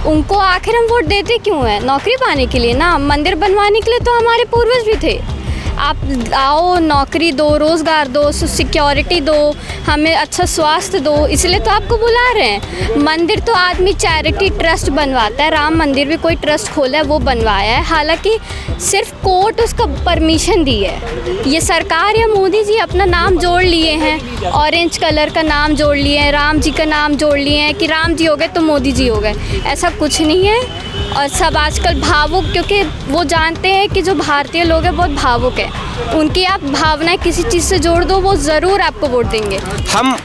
उनको आखिर हम वोट देते क्यों हैं? नौकरी पाने के लिए ना, मंदिर बनवाने के लिए तो हमारे पूर्वज भी थे। आप आओ, नौकरी दो, रोज़गार दो, सिक्योरिटी दो, हमें अच्छा स्वास्थ्य दो, इसलिए तो आपको बुला रहे हैं। मंदिर तो आदमी चैरिटी ट्रस्ट बनवाता है, राम मंदिर भी कोई ट्रस्ट खोला है वो बनवाया है, हालांकि सिर्फ कोर्ट उसका परमिशन दी है। ये सरकार या मोदी जी अपना नाम जोड़ लिए हैं, ऑरेंज कलर का नाम जोड़ लिए हैं, राम जी का नाम जोड़ लिए हैं कि राम जी हो गए तो मोदी जी हो गए, ऐसा कुछ नहीं है। और सब आजकल भावुक, क्योंकि वो जानते हैं कि जो भारतीय लोग हैं बहुत भावुक है, उनकी आप भावनाएं किसी चीज़ से जोड़ दो, वो ज़रूर आपको वोट देंगे। हम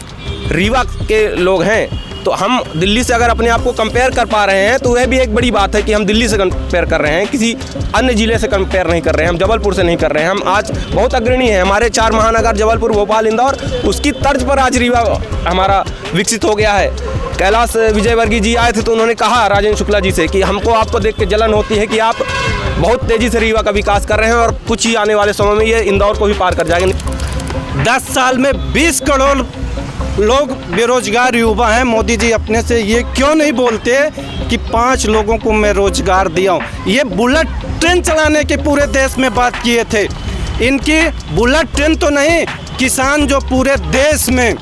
रीवा के लोग हैं तो हम दिल्ली से अगर अपने आप को कंपेयर कर पा रहे हैं तो वह भी एक बड़ी बात है कि हम दिल्ली से कंपेयर कर रहे हैं, किसी अन्य ज़िले से कंपेयर नहीं कर रहे हैं, हम जबलपुर से नहीं कर रहे हैं। हम आज बहुत अग्रणी हैं, हमारे 4 महानगर जबलपुर, भोपाल, इंदौर, उसकी तर्ज पर आज रीवा हमारा विकसित हो गया है। कैलाश विजयवर्गीय जी आए थे तो उन्होंने कहा राजेंद्र शुक्ला जी से कि हमको आपको देख के जलन होती है कि आप बहुत तेज़ी से रीवा का विकास कर रहे हैं और कुछ ही आने वाले समय में ये इंदौर को भी पार कर जाएंगे। 10 साल में 20 करोड़ लोग बेरोजगार युवा हैं। मोदी जी अपने से ये क्यों नहीं बोलते कि 5 लोगों को मैं रोजगार दिया हूँ? ये बुलेट ट्रेन चलाने के पूरे देश में बात किए थे। इनकी बुलेट ट्रेन तो नहीं, किसान जो पूरे देश में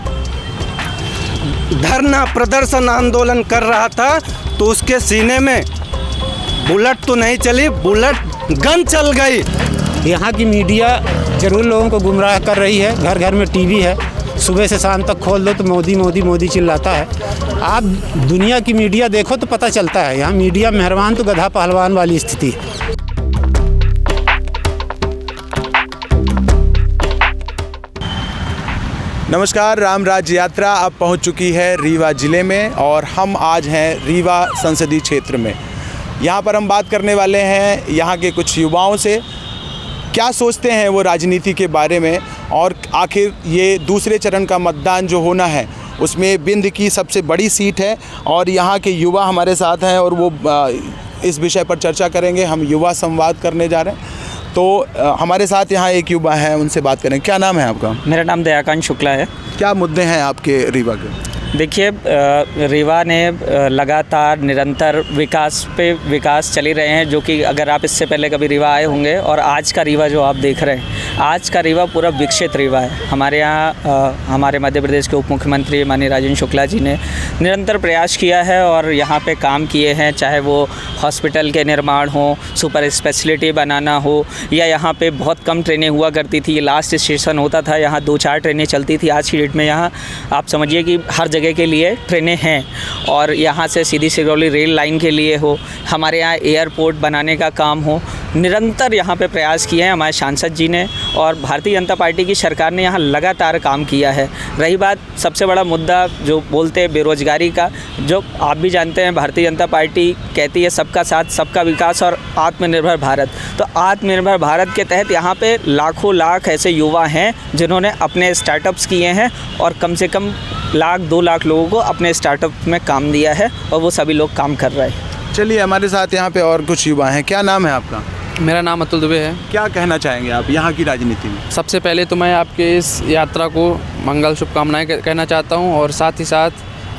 धरना प्रदर्शन आंदोलन कर रहा था तो उसके सीने में बुलेट तो नहीं चली, बुलेट गन चल गई। यहाँ की मीडिया जरूर लोगों को गुमराह कर रही है। घर घर में टीवी है, सुबह से शाम तक खोल दो तो मोदी मोदी मोदी चिल्लाता है। आप दुनिया की मीडिया देखो तो पता चलता है, यहाँ मीडिया मेहरबान तो गधा पहलवान वाली स्थिति है। नमस्कार, राम राज्य यात्रा अब पहुंच चुकी है रीवा ज़िले में और हम आज हैं रीवा संसदीय क्षेत्र में। यहाँ पर हम बात करने वाले हैं यहाँ के कुछ युवाओं से, क्या सोचते हैं वो राजनीति के बारे में, और आखिर ये दूसरे चरण का मतदान जो होना है उसमें बिंद की सबसे बड़ी सीट है और यहाँ के युवा हमारे साथ हैं और वो इस विषय पर चर्चा करेंगे। हम युवा संवाद करने जा रहे हैं तो हमारे साथ यहाँ एक युवा हैं, उनसे बात करें। क्या नाम है आपका? मेरा नाम दयाकांत शुक्ला है। क्या मुद्दे हैं आपके रीवा के? देखिए, रीवा ने लगातार निरंतर विकास चल ही रहे हैं, जो कि अगर आप इससे पहले कभी रीवा आए होंगे, और आज का रीवा जो आप देख रहे हैं, आज का रीवा पूरा विकसित रीवा है। हमारे यहाँ हमारे मध्य प्रदेश के उप मुख्यमंत्री माननीय राजेंद्र शुक्ला जी ने निरंतर प्रयास किया है और यहाँ पे काम किए हैं, चाहे वो हॉस्पिटल के निर्माण हो, सुपर स्पेशलिटी बनाना हो, या यहाँ पे बहुत कम ट्रेनें हुआ करती थी। लास्ट स्टेशन होता था, यहाँ 2-4 ट्रेनें चलती थी। आज की डेट में यहाँ आप समझिए कि हर जगह के लिए ट्रेनें हैं, और यहाँ से सीधी सिगरौली रेल लाइन के लिए हो, हमारे यहाँ एयरपोर्ट बनाने का काम हो, निरंतर यहाँ पे प्रयास किए हैं हमारे सांसद जी ने, और भारतीय जनता पार्टी की सरकार ने यहाँ लगातार काम किया है। रही बात सबसे बड़ा मुद्दा जो बोलते हैं बेरोजगारी का, जो आप भी जानते हैं भारतीय जनता पार्टी कहती है सबका साथ सबका विकास और आत्मनिर्भर भारत। तो आत्मनिर्भर भारत के तहत यहाँ पे लाखों लाख ऐसे युवा हैं जिन्होंने अपने स्टार्टअप्स किए हैं और कम से कम 1-2 लाख लोगों को अपने स्टार्टअप में काम दिया है, और वो सभी लोग काम कर रहे हैं। चलिए, हमारे साथ यहाँ पे और कुछ युवा हैं। क्या नाम है आपका? मेरा नाम अतुल दुबे है। क्या कहना चाहेंगे आप यहाँ की राजनीति में? सबसे पहले तो मैं आपके इस यात्रा को मंगल शुभकामनाएं कहना चाहता हूं, और साथ ही साथ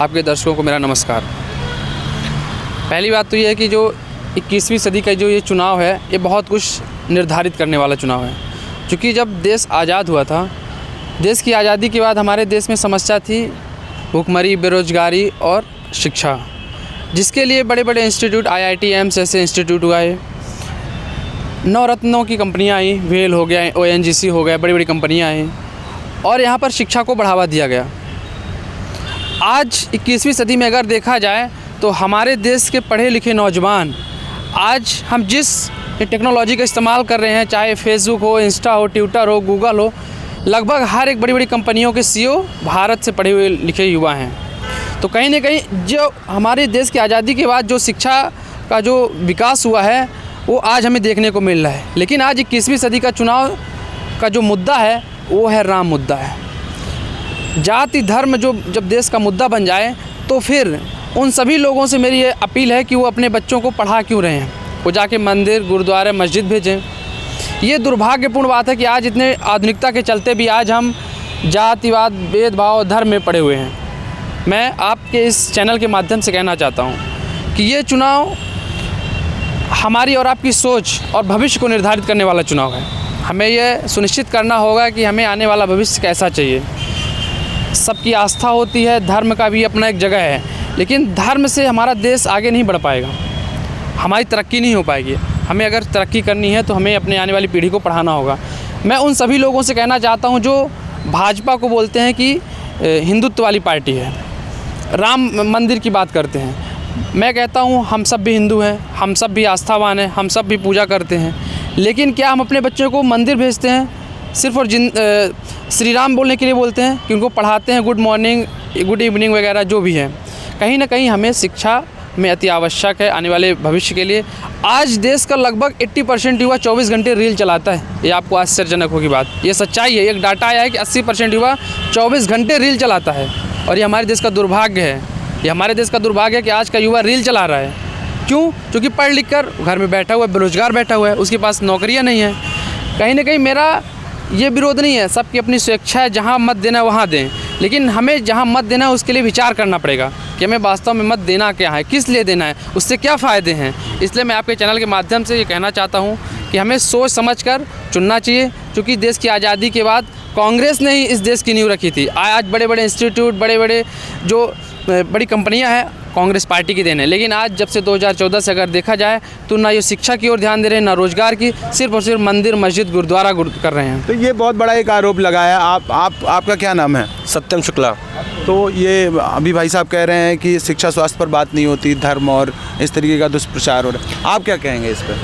आपके दर्शकों को मेरा नमस्कार। पहली बात तो ये है कि जो 21वीं सदी का जो ये चुनाव है, ये बहुत कुछ निर्धारित करने वाला चुनाव है। क्योंकि जब देश आज़ाद हुआ था, देश की आज़ादी के बाद हमारे देश में समस्या थी भूखमरी, बेरोजगारी और शिक्षा, जिसके लिए बड़े बड़े इंस्टीट्यूट, IIT, एम्स जैसे इंस्टीट्यूट हुए, नवरत्नों की कंपनियां आई, वेल हो गया, ONGC हो गया, बड़ी बड़ी कंपनियां आई, और यहाँ पर शिक्षा को बढ़ावा दिया गया। आज 21वीं सदी में अगर देखा जाए तो हमारे देश के पढ़े लिखे नौजवान, आज हम जिस टेक्नोलॉजी का इस्तेमाल कर रहे हैं, चाहे फेसबुक हो, इंस्टा हो, ट्विटर हो, गूगल हो, लगभग हर एक बड़ी बड़ी कंपनियों के CEO भारत से पढ़े हुए लिखे युवा हैं। तो कहीं ना कहीं जो हमारे देश की आज़ादी के बाद जो शिक्षा का जो विकास हुआ है वो आज हमें देखने को मिल रहा है। लेकिन आज 21वीं सदी का चुनाव का जो मुद्दा है वो है राम मुद्दा है। जाति धर्म जो जब देश का मुद्दा बन जाए तो फिर उन सभी लोगों से मेरी ये अपील है कि वो अपने बच्चों को पढ़ा क्यों रहे हैं, वो जाके मंदिर, गुरुद्वारे, मस्जिद भेजें। ये दुर्भाग्यपूर्ण बात है कि आज इतने आधुनिकता के चलते भी आज हम जातिवाद, भेदभाव, धर्म में पड़े हुए हैं। मैं आपके इस चैनल के माध्यम से कहना चाहता हूँ कि ये चुनाव हमारी और आपकी सोच और भविष्य को निर्धारित करने वाला चुनाव है। हमें यह सुनिश्चित करना होगा कि हमें आने वाला भविष्य कैसा चाहिए। सबकी आस्था होती है, धर्म का भी अपना एक जगह है, लेकिन धर्म से हमारा देश आगे नहीं बढ़ पाएगा, हमारी तरक्की नहीं हो पाएगी। हमें अगर तरक्की करनी है तो हमें अपने आने वाली पीढ़ी को पढ़ाना होगा। मैं उन सभी लोगों से कहना चाहता हूं जो भाजपा को बोलते हैं कि हिंदुत्व वाली पार्टी है, राम मंदिर की बात करते हैं। मैं कहता हूं हम सब भी हिंदू हैं, हम सब भी आस्थावान हैं, हम सब भी पूजा करते हैं, लेकिन क्या हम अपने बच्चों को मंदिर भेजते हैं सिर्फ और श्री राम बोलने के लिए बोलते हैं कि उनको पढ़ाते हैं गुड मॉर्निंग, गुड इवनिंग वगैरह जो भी है। कहीं ना कहीं हमें शिक्षा में अति आवश्यक है आने वाले भविष्य के लिए। आज देश का लगभग 80% युवा 24 घंटे रील चलाता है। ये आपको आश्चर्यजनक होगी बात, ये सच्चाई है। एक डाटा आया है कि 80% युवा 24 घंटे रील चलाता है, और ये हमारे देश का दुर्भाग्य है। ये हमारे देश का दुर्भाग्य है कि आज का युवा रील चला रहा है। क्यों? क्योंकि पढ़ लिख कर घर में बैठा हुआ है, बेरोजगार बैठा हुआ है, उसके पास नौकरियाँ नहीं हैं। कहीं ना कहीं मेरा ये विरोध नहीं है, सबकी अपनी स्वेच्छा है, जहाँ मत देना है वहाँ दें, लेकिन हमें जहाँ मत देना है उसके लिए विचार करना पड़ेगा कि हमें वास्तव में मत देना क्या है, किस लिए देना है, उससे क्या फ़ायदे हैं। इसलिए मैं आपके चैनल के माध्यम से ये कहना चाहता हूँ कि हमें सोच समझ कर चुनना चाहिए, क्योंकि देश की आज़ादी के बाद कांग्रेस ने ही इस देश की नींव रखी थी। आज बड़े बड़े इंस्टीट्यूट, बड़े बड़े जो बड़ी कंपनियां हैं कांग्रेस पार्टी की देन है, लेकिन आज जब से 2014 से अगर देखा जाए तो ना ये शिक्षा की ओर ध्यान दे रहे हैं, ना रोजगार की, सिर्फ और सिर्फ मंदिर, मस्जिद, गुरुद्वारा कर रहे हैं। तो ये बहुत बड़ा एक आरोप लगाया। आपका क्या नाम है? सत्यम शुक्ला। तो ये अभी भाई साहब कह रहे हैं कि शिक्षा स्वास्थ्य पर बात नहीं होती, धर्म और इस तरीके का दुष्प्रचार हो रहा है, आप क्या कहेंगे इस पर?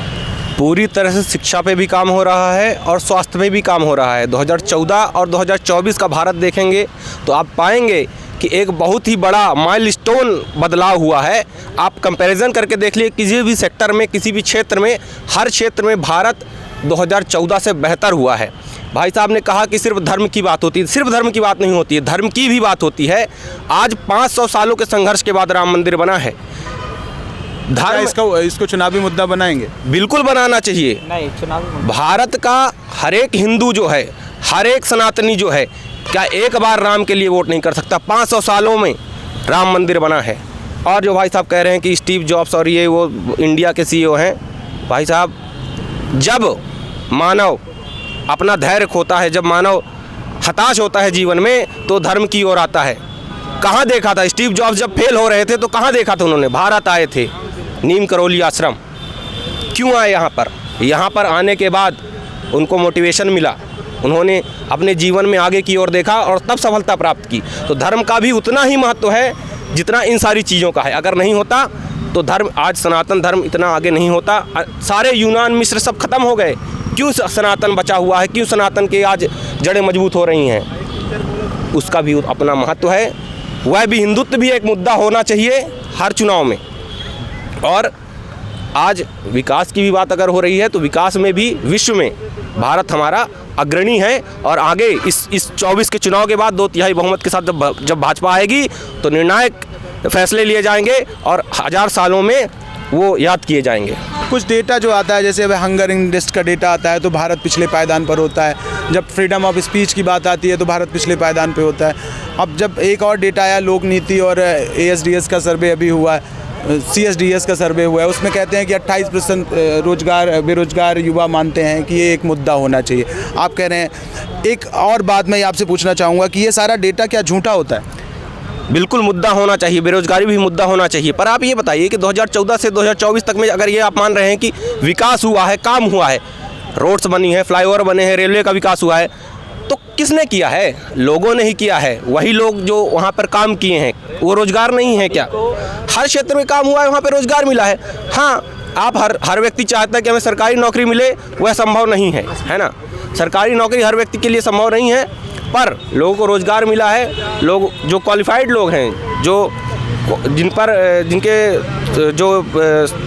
पूरी तरह से शिक्षा पे भी काम हो रहा है और स्वास्थ्य में भी काम हो रहा है। 2014 और 2024 का भारत देखेंगे तो आप पाएंगे कि एक बहुत ही बड़ा माइलस्टोन बदलाव हुआ है। आप कंपैरिजन करके देख लिए किसी भी सेक्टर में, किसी भी क्षेत्र में, हर क्षेत्र में भारत 2014 से बेहतर हुआ है। भाई साहब ने कहा कि सिर्फ धर्म की बात होती है, सिर्फ धर्म की बात नहीं होती है, धर्म की भी बात होती है। आज 500 सालों के संघर्ष के बाद राम मंदिर बना है। इसको चुनावी मुद्दा बनाएंगे? बिल्कुल बनाना चाहिए। नहीं, चुनावी भारत का हर एक हिंदू जो है, हर एक सनातनी जो है, क्या एक बार राम के लिए वोट नहीं कर सकता? 500 सालों में राम मंदिर बना है। और जो भाई साहब कह रहे हैं कि स्टीव जॉब्स और ये वो इंडिया के CEO हैं, भाई साहब जब मानव अपना धैर्य खोता है, जब मानव हताश होता है जीवन में, तो धर्म की ओर आता है। कहाँ देखा था स्टीव जॉब्स जब फेल हो रहे थे तो कहाँ देखा था उन्होंने? भारत आए थे, नीम करोली आश्रम। क्यों आए यहाँ पर? यहाँ पर आने के बाद उनको मोटिवेशन मिला, उन्होंने अपने जीवन में आगे की ओर देखा और तब सफलता प्राप्त की। तो धर्म का भी उतना ही महत्व है जितना इन सारी चीज़ों का है। अगर नहीं होता तो धर्म, आज सनातन धर्म इतना आगे नहीं होता। सारे यूनान, मिस्र सब खत्म हो गए, क्यों सनातन बचा हुआ है? क्यों सनातन के आज जड़ें मजबूत हो रही हैं? उसका भी अपना महत्व है। वह भी, हिंदुत्व भी एक मुद्दा होना चाहिए हर चुनाव में। और आज विकास की भी बात अगर हो रही है तो विकास में भी विश्व में भारत हमारा अग्रणी है। और आगे इस 24 के चुनाव के बाद 2/3 बहुमत के साथ जब भाजपा आएगी तो निर्णायक फैसले लिए जाएंगे और 1000 सालों में वो याद किए जाएंगे। कुछ डेटा जो आता है, जैसे हंगर इंडेक्स का डेटा आता है तो भारत पिछले पायदान पर होता है। जब फ्रीडम ऑफ स्पीच की बात आती है तो भारत पिछले पायदान पर होता है। अब जब एक और डेटा आया, लोक नीति और ASDS का सर्वे अभी हुआ है, CSDS का सर्वे हुआ है, उसमें कहते हैं कि 28% बेरोजगार युवा मानते हैं कि ये एक मुद्दा होना चाहिए। आप कह रहे हैं। एक और बात मैं आपसे पूछना चाहूँगा कि ये सारा डेटा क्या झूठा होता है? बिल्कुल मुद्दा होना चाहिए, बेरोजगारी भी मुद्दा होना चाहिए। पर आप ये बताइए कि 2014 से 2024 तक में अगर ये आप मान रहे हैं कि विकास हुआ है, काम हुआ है, रोड्स बनी है, फ्लाईओवर बने हैं, रेलवे का विकास हुआ है, तो किसने किया है? लोगों ने ही किया है। वही लोग जो वहाँ पर काम किए हैं, वो रोजगार नहीं है क्या? हर क्षेत्र में काम हुआ है, वहाँ पर रोजगार मिला है। हाँ, आप हर व्यक्ति चाहता है कि हमें सरकारी नौकरी मिले, वह संभव नहीं है, है ना? सरकारी नौकरी हर व्यक्ति के लिए संभव नहीं है, पर लोगों को रोजगार मिला है। लोग जो क्वालिफाइड लोग हैं, जिनके जो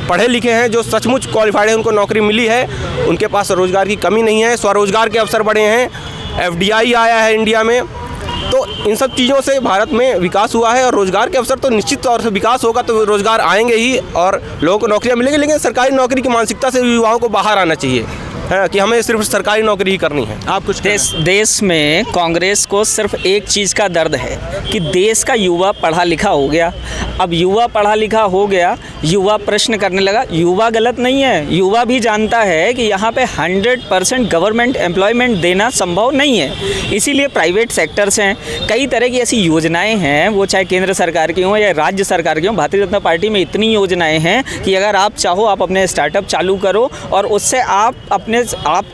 पढ़े लिखे हैं, जो सचमुच क्वालिफाइड हैं, उनको नौकरी मिली है, उनके पास रोजगार की कमी नहीं है। स्वरोजगार के अवसर बढ़े हैं, FDI आया है इंडिया में। तो इन सब चीज़ों से भारत में विकास हुआ है और रोजगार के अवसर तो निश्चित तौर से विकास होगा तो रोजगार आएंगे ही और लोगों को नौकरियां मिलेंगी। लेकिन सरकारी नौकरी की मानसिकता से युवाओं को बाहर आना चाहिए। हैं कि हमें सिर्फ सरकारी नौकरी ही करनी है। आप कुछ देश में कांग्रेस को सिर्फ एक चीज़ का दर्द है कि देश का युवा पढ़ा लिखा हो गया। अब युवा पढ़ा लिखा हो गया, युवा प्रश्न करने लगा। युवा गलत नहीं है, युवा भी जानता है कि यहाँ पे 100% गवर्नमेंट एम्प्लॉयमेंट देना संभव नहीं है, इसीलिए प्राइवेट सेक्टर्स हैं। कई तरह की ऐसी योजनाएं हैं, वो चाहे केंद्र सरकार की हों या राज्य सरकार की हों। भारतीय जनता पार्टी में इतनी योजनाएं हैं कि अगर आप चाहो आप अपने स्टार्टअप चालू करो और उससे आप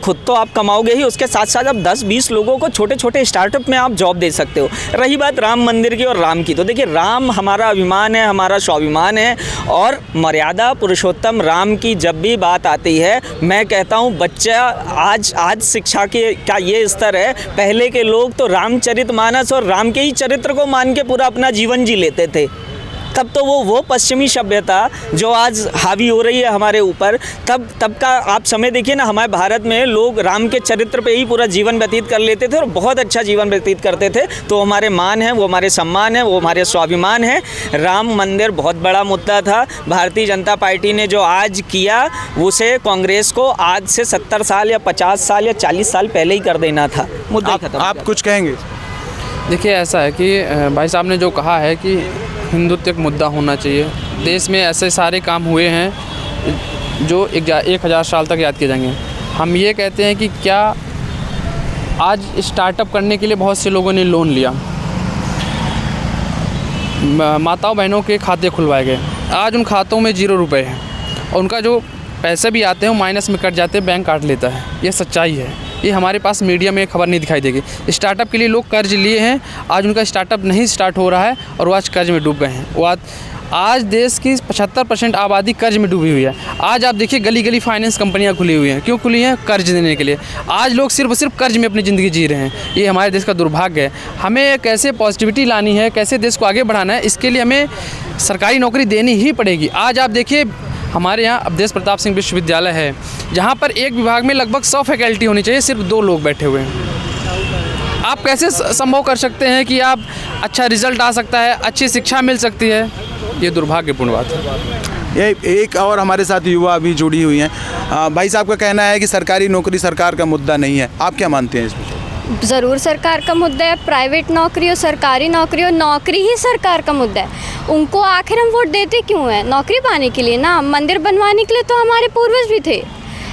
खुद तो आप कमाओगे ही, उसके साथ साथ आप 10-20 लोगों को छोटे छोटे स्टार्टअप में आप जॉब दे सकते हो। रही बात राम मंदिर की और राम की, तो देखिए राम हमारा अभिमान है, हमारा स्वाभिमान है, और मर्यादा पुरुषोत्तम राम की जब भी बात आती है, मैं कहता हूँ बच्चा आज शिक्षा का ये स्तर है। पहले के लोग तो रामचरितमानस और राम के ही चरित्र को मान के पूरा अपना जीवन जी लेते थे। तब तो वो पश्चिमी सभ्यता जो आज हावी हो रही है हमारे ऊपर, तब का आप समय देखिए ना, हमारे भारत में लोग राम के चरित्र पे ही पूरा जीवन व्यतीत कर लेते थे और बहुत अच्छा जीवन व्यतीत करते थे। तो हमारे मान है, वो हमारे सम्मान है, वो हमारे स्वाभिमान है। राम मंदिर बहुत बड़ा मुद्दा था। भारतीय जनता पार्टी ने जो आज किया, उसे कांग्रेस को आज से 70 साल या 50 साल या 40 साल पहले ही कर देना था। मुद्दा खत्म। आप कुछ कहेंगे? देखिए ऐसा है कि भाई साहब ने जो कहा है कि हिंदुत्व एक मुद्दा होना चाहिए। देश में ऐसे सारे काम हुए हैं जो 1000 साल तक याद किए जाएंगे। हम ये कहते हैं कि क्या आज स्टार्टअप करने के लिए बहुत से लोगों ने लोन लिया, माताओं बहनों के खाते खुलवाए गए, आज उन खातों में 0 रुपये है और उनका जो पैसे भी आते हैं वो माइनस में कट जाते हैं, बैंक काट लेता है। ये सच्चाई है, ये हमारे पास मीडिया में खबर नहीं दिखाई देगी। स्टार्टअप के लिए लोग कर्ज लिए हैं, आज उनका स्टार्टअप नहीं स्टार्ट हो रहा है और वो आज कर्ज में डूब गए हैं। वो आज देश की 75% आबादी कर्ज में डूबी हुई है। आज आप देखिए गली गली फाइनेंस कंपनियां खुली हुई हैं। क्यों खुली हैं? कर्ज देने के लिए। आज लोग सिर्फ कर्ज में अपनी ज़िंदगी जी रहे हैं। ये हमारे देश का दुर्भाग्य है। हमें कैसे पॉजिटिविटी लानी है, कैसे देश को आगे बढ़ाना है, इसके लिए हमें सरकारी नौकरी देनी ही पड़ेगी। आज आप देखिए हमारे यहाँ अवधेश प्रताप सिंह विश्वविद्यालय है, जहाँ पर एक विभाग में लगभग 100 फैकल्टी होनी चाहिए, सिर्फ 2 लोग बैठे हुए हैं। आप कैसे संभव कर सकते हैं कि आप अच्छा रिजल्ट आ सकता है, अच्छी शिक्षा मिल सकती है? ये दुर्भाग्यपूर्ण बात है। ये एक और हमारे साथ युवा अभी जुड़ी हुई हैं। भाई साहब का कहना है कि सरकारी नौकरी सरकार का मुद्दा नहीं है। आप क्या मानते हैं इसमें? ज़रूर सरकार का मुद्दा है। प्राइवेट नौकरी और सरकारी नौकरी, और नौकरी ही सरकार का मुद्दा है। उनको आखिर हम वोट देते क्यों हैं? नौकरी पाने के लिए ना, मंदिर बनवाने के लिए तो हमारे पूर्वज भी थे।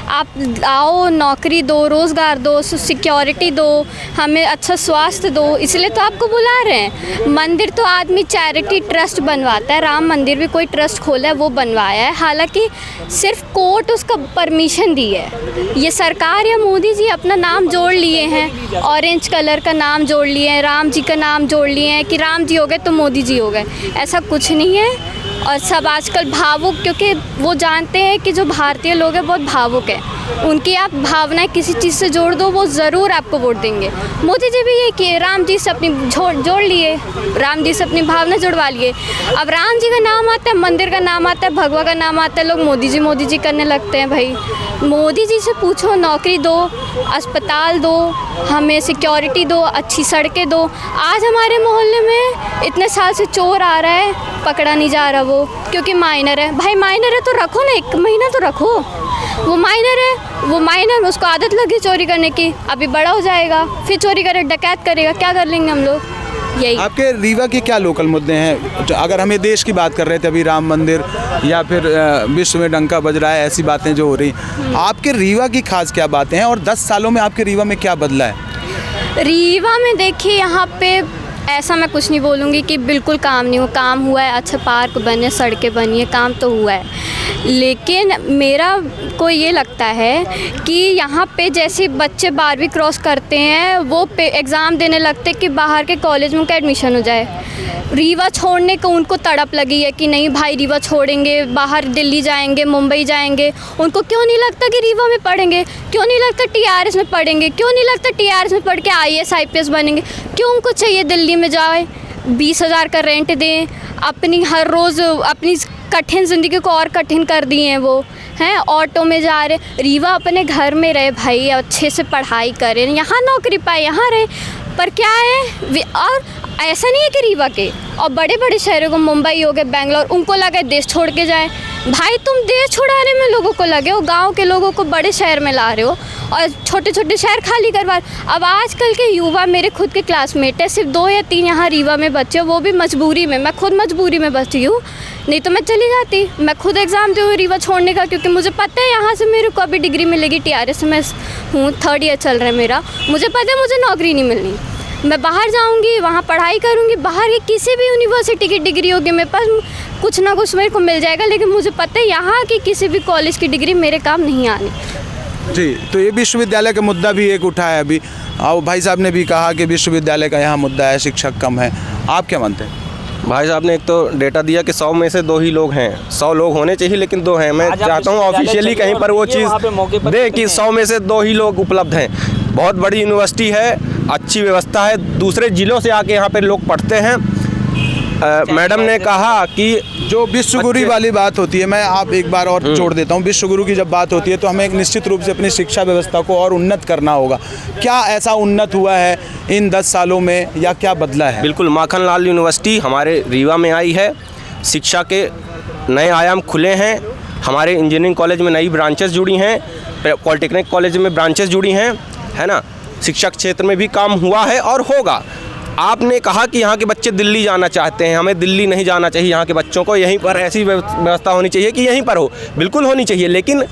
आप आओ, नौकरी दो, रोज़गार दो, सिक्योरिटी दो, हमें अच्छा स्वास्थ्य दो, इसलिए तो आपको बुला रहे हैं। मंदिर तो आदमी चैरिटी ट्रस्ट बनवाता है, राम मंदिर भी कोई ट्रस्ट खोला है वो बनवाया है, हालांकि सिर्फ कोर्ट उसका परमिशन दी है। ये सरकार या मोदी जी अपना नाम जोड़ लिए हैं, ऑरेंज कलर का नाम जोड़ लिए हैं, राम जी का नाम जोड़ लिए हैं कि राम जी हो गए तो मोदी जी हो गए। ऐसा कुछ नहीं है। और सब आजकल भावुक, क्योंकि वो जानते हैं कि जो भारतीय लोग हैं बहुत भावुक हैं, उनकी आप भावनाएं किसी चीज़ से जोड़ दो, वो ज़रूर आपको वोट देंगे। मोदी जी भी ये किए, राम जी से अपनी जोड़ लिए, राम जी से अपनी भावना जुड़वा लिए। अब राम जी का नाम आता है, मंदिर का नाम आता है, भगवा का नाम आता है, लोग मोदी जी करने लगते हैं। भाई मोदी जी से पूछो, नौकरी दो, अस्पताल दो, हमें सिक्योरिटी दो, अच्छी सड़कें दो। आज हमारे मोहल्ले में इतने साल से चोर आ रहा है, पकड़ा नहीं जा रहा वो, क्योंकि माइनर है। भाई माइनर है तो रखो ना, 1 महीना तो रखो। वो माइनर है, वो माइनर, उसको आदत लगी चोरी करने की, अभी बड़ा हो जाएगा फिर चोरी करे, डकैत करेगा, क्या कर लेंगे हम लोग? यही। आपके रीवा के क्या लोकल मुद्दे हैं? अगर हमें देश की बात कर रहे थे अभी, राम मंदिर या फिर विश्व में डंका बज रहा है, ऐसी बातें जो हो रही, आपके रीवा की खास क्या बातें हैं और 10 सालों में आपके रीवा में क्या बदला है? रीवा में देखिए, यहाँ पे ऐसा मैं कुछ नहीं बोलूँगी कि बिल्कुल काम नहीं हुआ। काम हुआ है, अच्छे पार्क बने, सड़कें बनी है, काम तो हुआ है। लेकिन मेरा को ये लगता है कि यहाँ पे जैसे बच्चे 12वीं क्रॉस करते हैं, वो एग्ज़ाम देने लगते कि बाहर के कॉलेज में उनका एडमिशन हो जाए। रीवा छोड़ने को उनको तड़प लगी है कि नहीं भाई रीवा छोड़ेंगे, बाहर दिल्ली जाएंगे, मुंबई जाएंगे। उनको क्यों नहीं लगता कि रीवा में पढ़ेंगे? क्यों नहीं लगता TRS में पढ़ेंगे? क्यों नहीं लगता TRS में पढ़ के IAS IPS बनेंगे? क्यों उनको चाहिए दिल्ली में जाए, 20,000 का रेंट दें, अपनी हर रोज़ अपनी कठिन ज़िंदगी को और कठिन कर दिए हैं वो हैं, ऑटो में जा रहे। रीवा अपने घर में रहे भाई, अच्छे से पढ़ाई करें, यहाँ नौकरी पाए, यहाँ रहे। पर क्या है, और ऐसा नहीं है कि रीवा के और बड़े बड़े शहरों को, मुंबई हो गए, बेंगलोर, उनको लगा देश छोड़ के जाए। भाई तुम देश छुड़ाने में लोगों को लगे हो, गांव के लोगों को बड़े शहर में ला रहे हो और छोटे छोटे शहर खाली करवा। अब आजकल के युवा, मेरे खुद के क्लासमेट है, सिर्फ 2 या 3 यहाँ रीवा में बच्चे, वो भी मजबूरी में। मैं खुद मजबूरी में बची हूँ, नहीं तो मैं चली जाती। मैं खुद एग्ज़ाम दे हुई रीवा छोड़ने का, क्योंकि मुझे पता है यहाँ से मेरे को अभी डिग्री मिलेगी। TRS में हूँ, 3rd ईयर चल रहा है मेरा। मुझे पता है मुझे नौकरी नहीं मिलनी। मैं बाहर जाऊंगी, वहाँ पढ़ाई करूंगी, बाहर की किसी भी यूनिवर्सिटी की डिग्री होगी मेरे पास, कुछ ना कुछ मेरे को मिल जाएगा। लेकिन मुझे पता है यहाँ की किसी भी कॉलेज की डिग्री मेरे काम नहीं आनी। जी, तो ये विश्वविद्यालय का मुद्दा भी एक उठा है अभी, और भाई साहब ने भी कहा कि विश्वविद्यालय का यहाँ मुद्दा है, शिक्षक कम है। आप क्या मानते हैं? भाई साहब ने एक तो डेटा दिया कि 100 में से 2 ही लोग हैं। 100 लोग होने चाहिए लेकिन 2 हैं। मैं चाहता हूँ ऑफिशियली कहीं पर वो चीज़ दे कि 100 में से 2 ही लोग उपलब्ध हैं। बहुत बड़ी यूनिवर्सिटी है, अच्छी व्यवस्था है, दूसरे ज़िलों से आके यहाँ पे लोग पढ़ते हैं। मैडम ने कहा कि जो विश्वगुरु वाली बात होती है, मैं आप एक बार और जोड़ देता हूँ, विश्वगुरु की जब बात होती है तो हमें एक निश्चित रूप से अपनी शिक्षा व्यवस्था को और उन्नत करना होगा। क्या ऐसा उन्नत हुआ है इन 10 सालों में, या क्या बदला है? बिल्कुल, माखनलाल यूनिवर्सिटी हमारे रीवा में आई है, शिक्षा के नए आयाम खुले हैं। हमारे इंजीनियरिंग कॉलेज में नई ब्रांचेस जुड़ी हैं, पॉलिटेक्निक कॉलेज में ब्रांचेस जुड़ी हैं, है ना। शिक्षा क्षेत्र में भी काम हुआ है और होगा। आपने कहा कि यहाँ के बच्चे दिल्ली जाना चाहते हैं, हमें दिल्ली नहीं जाना चाहिए। यहाँ के बच्चों को यहीं पर ऐसी व्यवस्था होनी चाहिए कि यहीं पर हो, बिल्कुल होनी चाहिए। लेकिन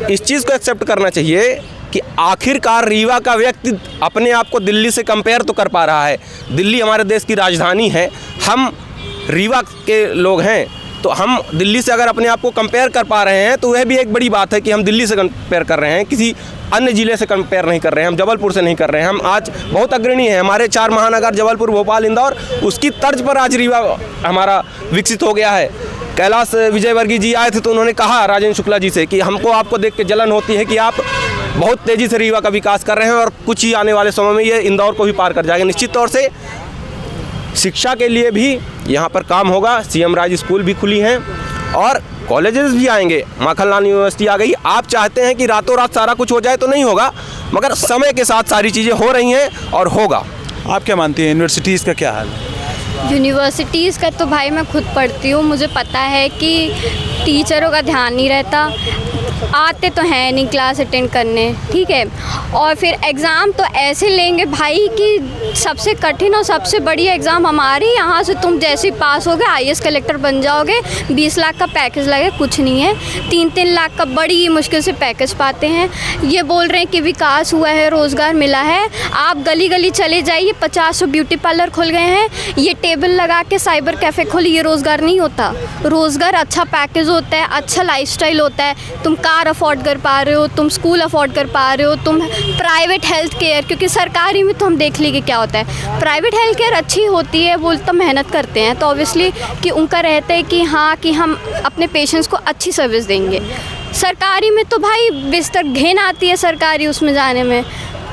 इस चीज़ को एक्सेप्ट करना चाहिए कि आखिरकार रीवा का व्यक्ति अपने आप को दिल्ली से कंपेयर तो कर पा रहा है। दिल्ली हमारे देश की राजधानी है, हम रीवा के लोग हैं, तो हम दिल्ली से अगर अपने आप को कंपेयर कर पा रहे हैं तो वह भी एक बड़ी बात है कि हम दिल्ली से कंपेयर कर रहे हैं, किसी अन्य ज़िले से कंपेयर नहीं कर रहे हैं, हम जबलपुर से नहीं कर रहे हैं। हम आज बहुत अग्रणी हैं, हमारे 4 महानगर जबलपुर, भोपाल, इंदौर, उसकी तर्ज पर आज रीवा हमारा विकसित हो गया है। कैलाश विजयवर्गीय जी आए थे तो उन्होंने कहा राजेंद्र शुक्ला जी से कि हमको आपको देख के जलन होती है कि आप बहुत तेज़ी से रीवा का विकास कर रहे हैं और कुछ ही आने वाले समय में ये इंदौर को भी पार कर जाएगा। निश्चित तौर से शिक्षा के लिए भी यहाँ पर काम होगा। CM राज स्कूल भी खुली हैं और कॉलेजेस भी आएंगे। माखनलाल यूनिवर्सिटी आ गई। आप चाहते हैं कि रातों रात सारा कुछ हो जाए तो नहीं होगा, मगर समय के साथ सारी चीज़ें हो रही हैं और होगा। आप क्या मानती हैं, यूनिवर्सिटीज़ का क्या हाल है? यूनिवर्सिटीज़ का तो भाई मैं खुद पढ़ती हूँ, मुझे पता है कि टीचरों का ध्यान नहीं रहता, आते तो हैं नहीं क्लास अटेंड करने, ठीक है। और फिर एग्ज़ाम तो ऐसे लेंगे भाई कि सबसे कठिन और सबसे बड़ी एग्ज़ाम हमारी यहाँ से तुम जैसे ही पास होगे IAS कलेक्टर बन जाओगे, 20 लाख का पैकेज लगे, कुछ नहीं है। 3-3 लाख का बड़ी मुश्किल से पैकेज पाते हैं। ये बोल रहे हैं कि विकास हुआ है, रोज़गार मिला है। आप गली गली चले जाइए, 50 ब्यूटी पार्लर खुल गए हैं, ये टेबल लगा के साइबर कैफ़े खोली, ये रोज़गार नहीं होता। रोज़गार अच्छा पैकेज होता है, अच्छा लाइफस्टाइल होता है, तुम कार अफोर्ड कर पा रहे हो, तुम स्कूल अफोर्ड कर पा रहे हो, तुम प्राइवेट हेल्थ केयर, क्योंकि सरकारी में तो हम देख लीजिए क्या होता है, प्राइवेट हेल्थ केयर अच्छी होती है, वो तो मेहनत करते हैं, तो ऑब्वियसली कि उनका रहता है कि हाँ कि हम अपने पेशेंट्स को अच्छी सर्विस देंगे। सरकारी में तो भाई बिस्तर घेन आती है सरकारी उसमें जाने में,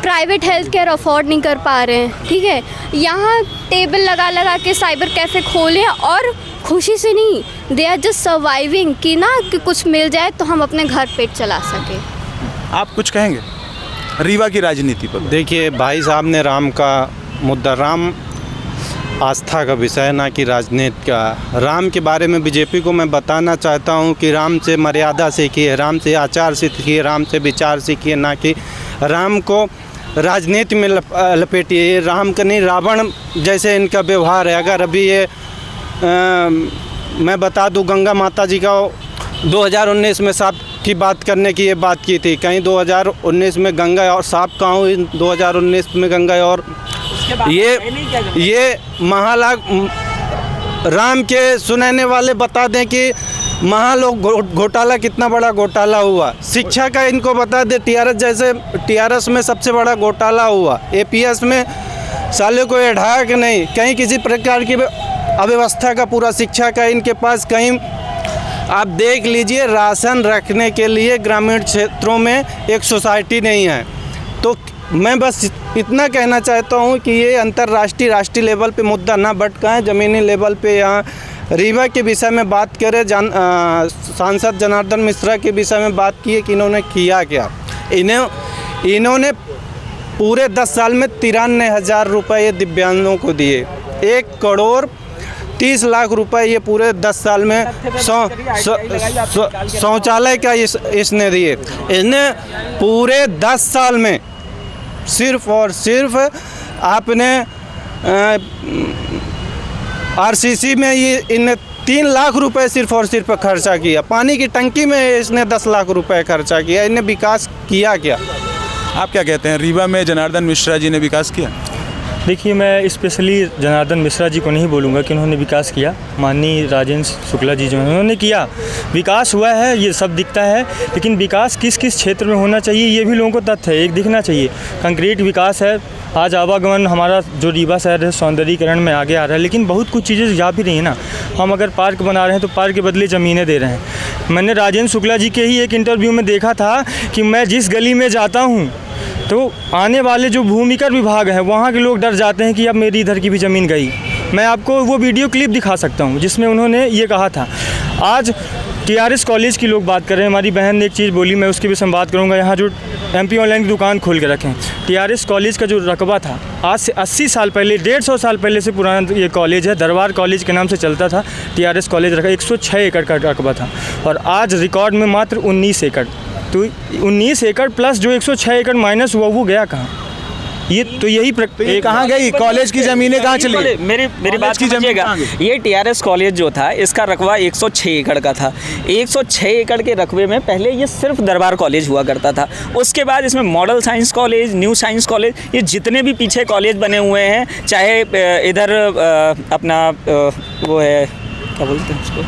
प्राइवेट हेल्थ केयर अफोर्ड नहीं कर पा रहे हैं, ठीक है। यहाँ टेबल लगा लगा के साइबर कैफ़े खोले और खुशी से नहीं, दे आर जस्ट सर्वाइविंग कि ना कि कुछ मिल जाए तो हम अपने घर पेट चला सकें। आप कुछ कहेंगे रीवा की राजनीति पर? देखिए, भाई साहब ने राम का मुद्दा, राम आस्था का विषय, ना कि राजनीति का। राम के बारे में बीजेपी को मैं बताना चाहता हूं कि राम से मर्यादा सीखिए, राम से आचार सीखिए, राम से विचार सीखिए, ना कि राम को राजनीति में लपेटिए। राम का नहीं, रावण जैसे इनका व्यवहार है। अगर अभी ये मैं बता दूं, गंगा माता जी का 2019 में सांप की बात करने की ये बात की थी, कहीं 2019 में गंगा और सांप कहाँ हुई, 2019 में गंगा और ये महालाग राम के सुनाने वाले बता दें कि महालोक घोटाला कितना बड़ा घोटाला हुआ। शिक्षा का इनको बता दे, TRS में सबसे बड़ा घोटाला हुआ। APS में सालों को ढाक नहीं, कहीं किसी प्रकार की अव्यवस्था का पूरा शिक्षा का इनके पास कहीं आप देख लीजिए, राशन रखने के लिए ग्रामीण क्षेत्रों में एक सोसाइटी नहीं है। तो मैं बस इतना कहना चाहता हूँ कि ये अंतर्राष्ट्रीय राष्ट्रीय लेवल पे मुद्दा ना भटकाएं, ज़मीनी लेवल पे यहाँ रीवा के विषय में बात करें। सांसद जनार्दन मिश्रा के विषय में बात की है कि इन्होंने किया क्या। इन्होंने पूरे 10 साल में 93,000 रुपये दिव्यांगों को दिए, 1 करोड़ 30 लाख रुपए ये पूरे 10 साल में शौचालय का इसने दिए। इसने पूरे 10 साल में सिर्फ और सिर्फ आपने आरसीसी में ये इन्हें 3 लाख रुपए सिर्फ और सिर्फ खर्चा किया। पानी की टंकी में इसने 10 लाख रुपए खर्चा किया। इन्हें विकास किया क्या? आप क्या कहते हैं, रीवा में जनार्दन मिश्रा जी ने विकास किया? देखिए, मैं स्पेशली जनार्दन मिश्रा जी को नहीं बोलूँगा कि उन्होंने विकास किया। माननीय राजेंद्र शुक्ला जी जो हैं उन्होंने किया, विकास हुआ है, ये सब दिखता है। लेकिन विकास किस किस क्षेत्र में होना चाहिए ये भी लोगों को तथ्य है, एक दिखना चाहिए। कंक्रीट विकास है, आज आवागमन हमारा जो रीवा शहर है सौंदर्यीकरण में आगे आ रहा है, लेकिन बहुत कुछ चीज़ें जा भी रही हैं ना। हम अगर पार्क बना रहे हैं तो पार्क के बदले ज़मीनें दे रहे हैं। मैंने राजेंद्र शुक्ला जी के ही एक इंटरव्यू में देखा था कि मैं जिस गली में जाता हूँ तो आने वाले जो भूमिकर विभाग है वहाँ के लोग डर जाते हैं कि अब मेरी इधर की भी ज़मीन गई। मैं आपको वो वीडियो क्लिप दिखा सकता हूँ जिसमें उन्होंने ये कहा था। आज TRS कॉलेज की लोग बात कर रहे हैं, हमारी बहन ने एक चीज़ बोली, मैं उसके विषय में बात करूँगा। यहाँ जो MP ऑनलाइन की दुकान खोल के रखें, TRS कॉलेज का जो रकबा था आज से 80 साल पहले, 150 साल पहले से पुराना ये कॉलेज है, दरबार कॉलेज के नाम से चलता था। TRS कॉलेज रखा 106 एकड़ का रकबा था और आज रिकॉर्ड में मात्र 19 एकड़। तो 19 एकड़ प्लस जो 106 एकड़ माइनस हुआ वो गया कहाँ? ये तो यही कहाँ गई? कॉलेज की ज़मीनें कहाँ चली? मेरी बात समझिएगा। ये TRS कॉलेज जो था इसका रकबा 106 एकड़ का था। 106 एकड़ के रकबे में पहले ये सिर्फ दरबार कॉलेज हुआ करता था। उसके बाद इसमें model science college, new science college, ये जितने भी पीछे कॉलेज बने हुए हैं, चाहे इधर अपना वो है, क्या बोलते हैं उसको,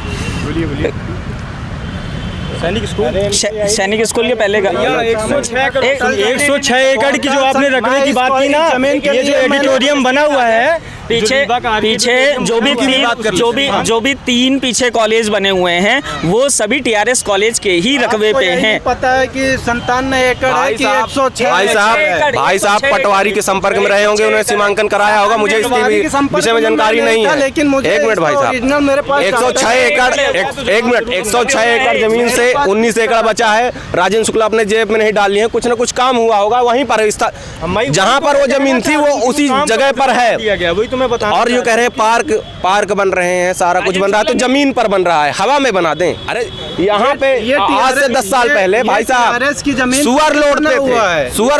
सैनिक स्कूल के पहले का 106 एकड़ की जो आपने रकबे की बात की ना, ये जो एडिटोरियम बना हुआ है पीछे जो भी 3 पीछे कॉलेज बने हुए हैं वो सभी TRS कॉलेज के ही रकबे पे हैं। पता है कि 97 एकड़ है कि 106। भाई साहब पटवारी के संपर्क में रहे होंगे, उन्होंने सीमांकन कराया होगा, मुझे इसकी विषय में जानकारी नहीं है। लेकिन मुझे एक मिनट भाई साहब, 106 एकड़, एक मिनट, 106 एकड़ जमीन से 19 एकड़ बचा है। राजेंद्र शुक्ला अपने जेब में नहीं डाली है, कुछ ना कुछ काम हुआ होगा वहीं पर, जहाँ पर वो जमीन थी वो उसी जगह पर है। और जो कह रहे हैं पार्क बन रहे हैं, सारा कुछ बन रहा है, तो जमीन पर बन रहा है, हवा में बना दें। अरे यहाँ पे आज से 10 साल पहले भाई साहब सुअर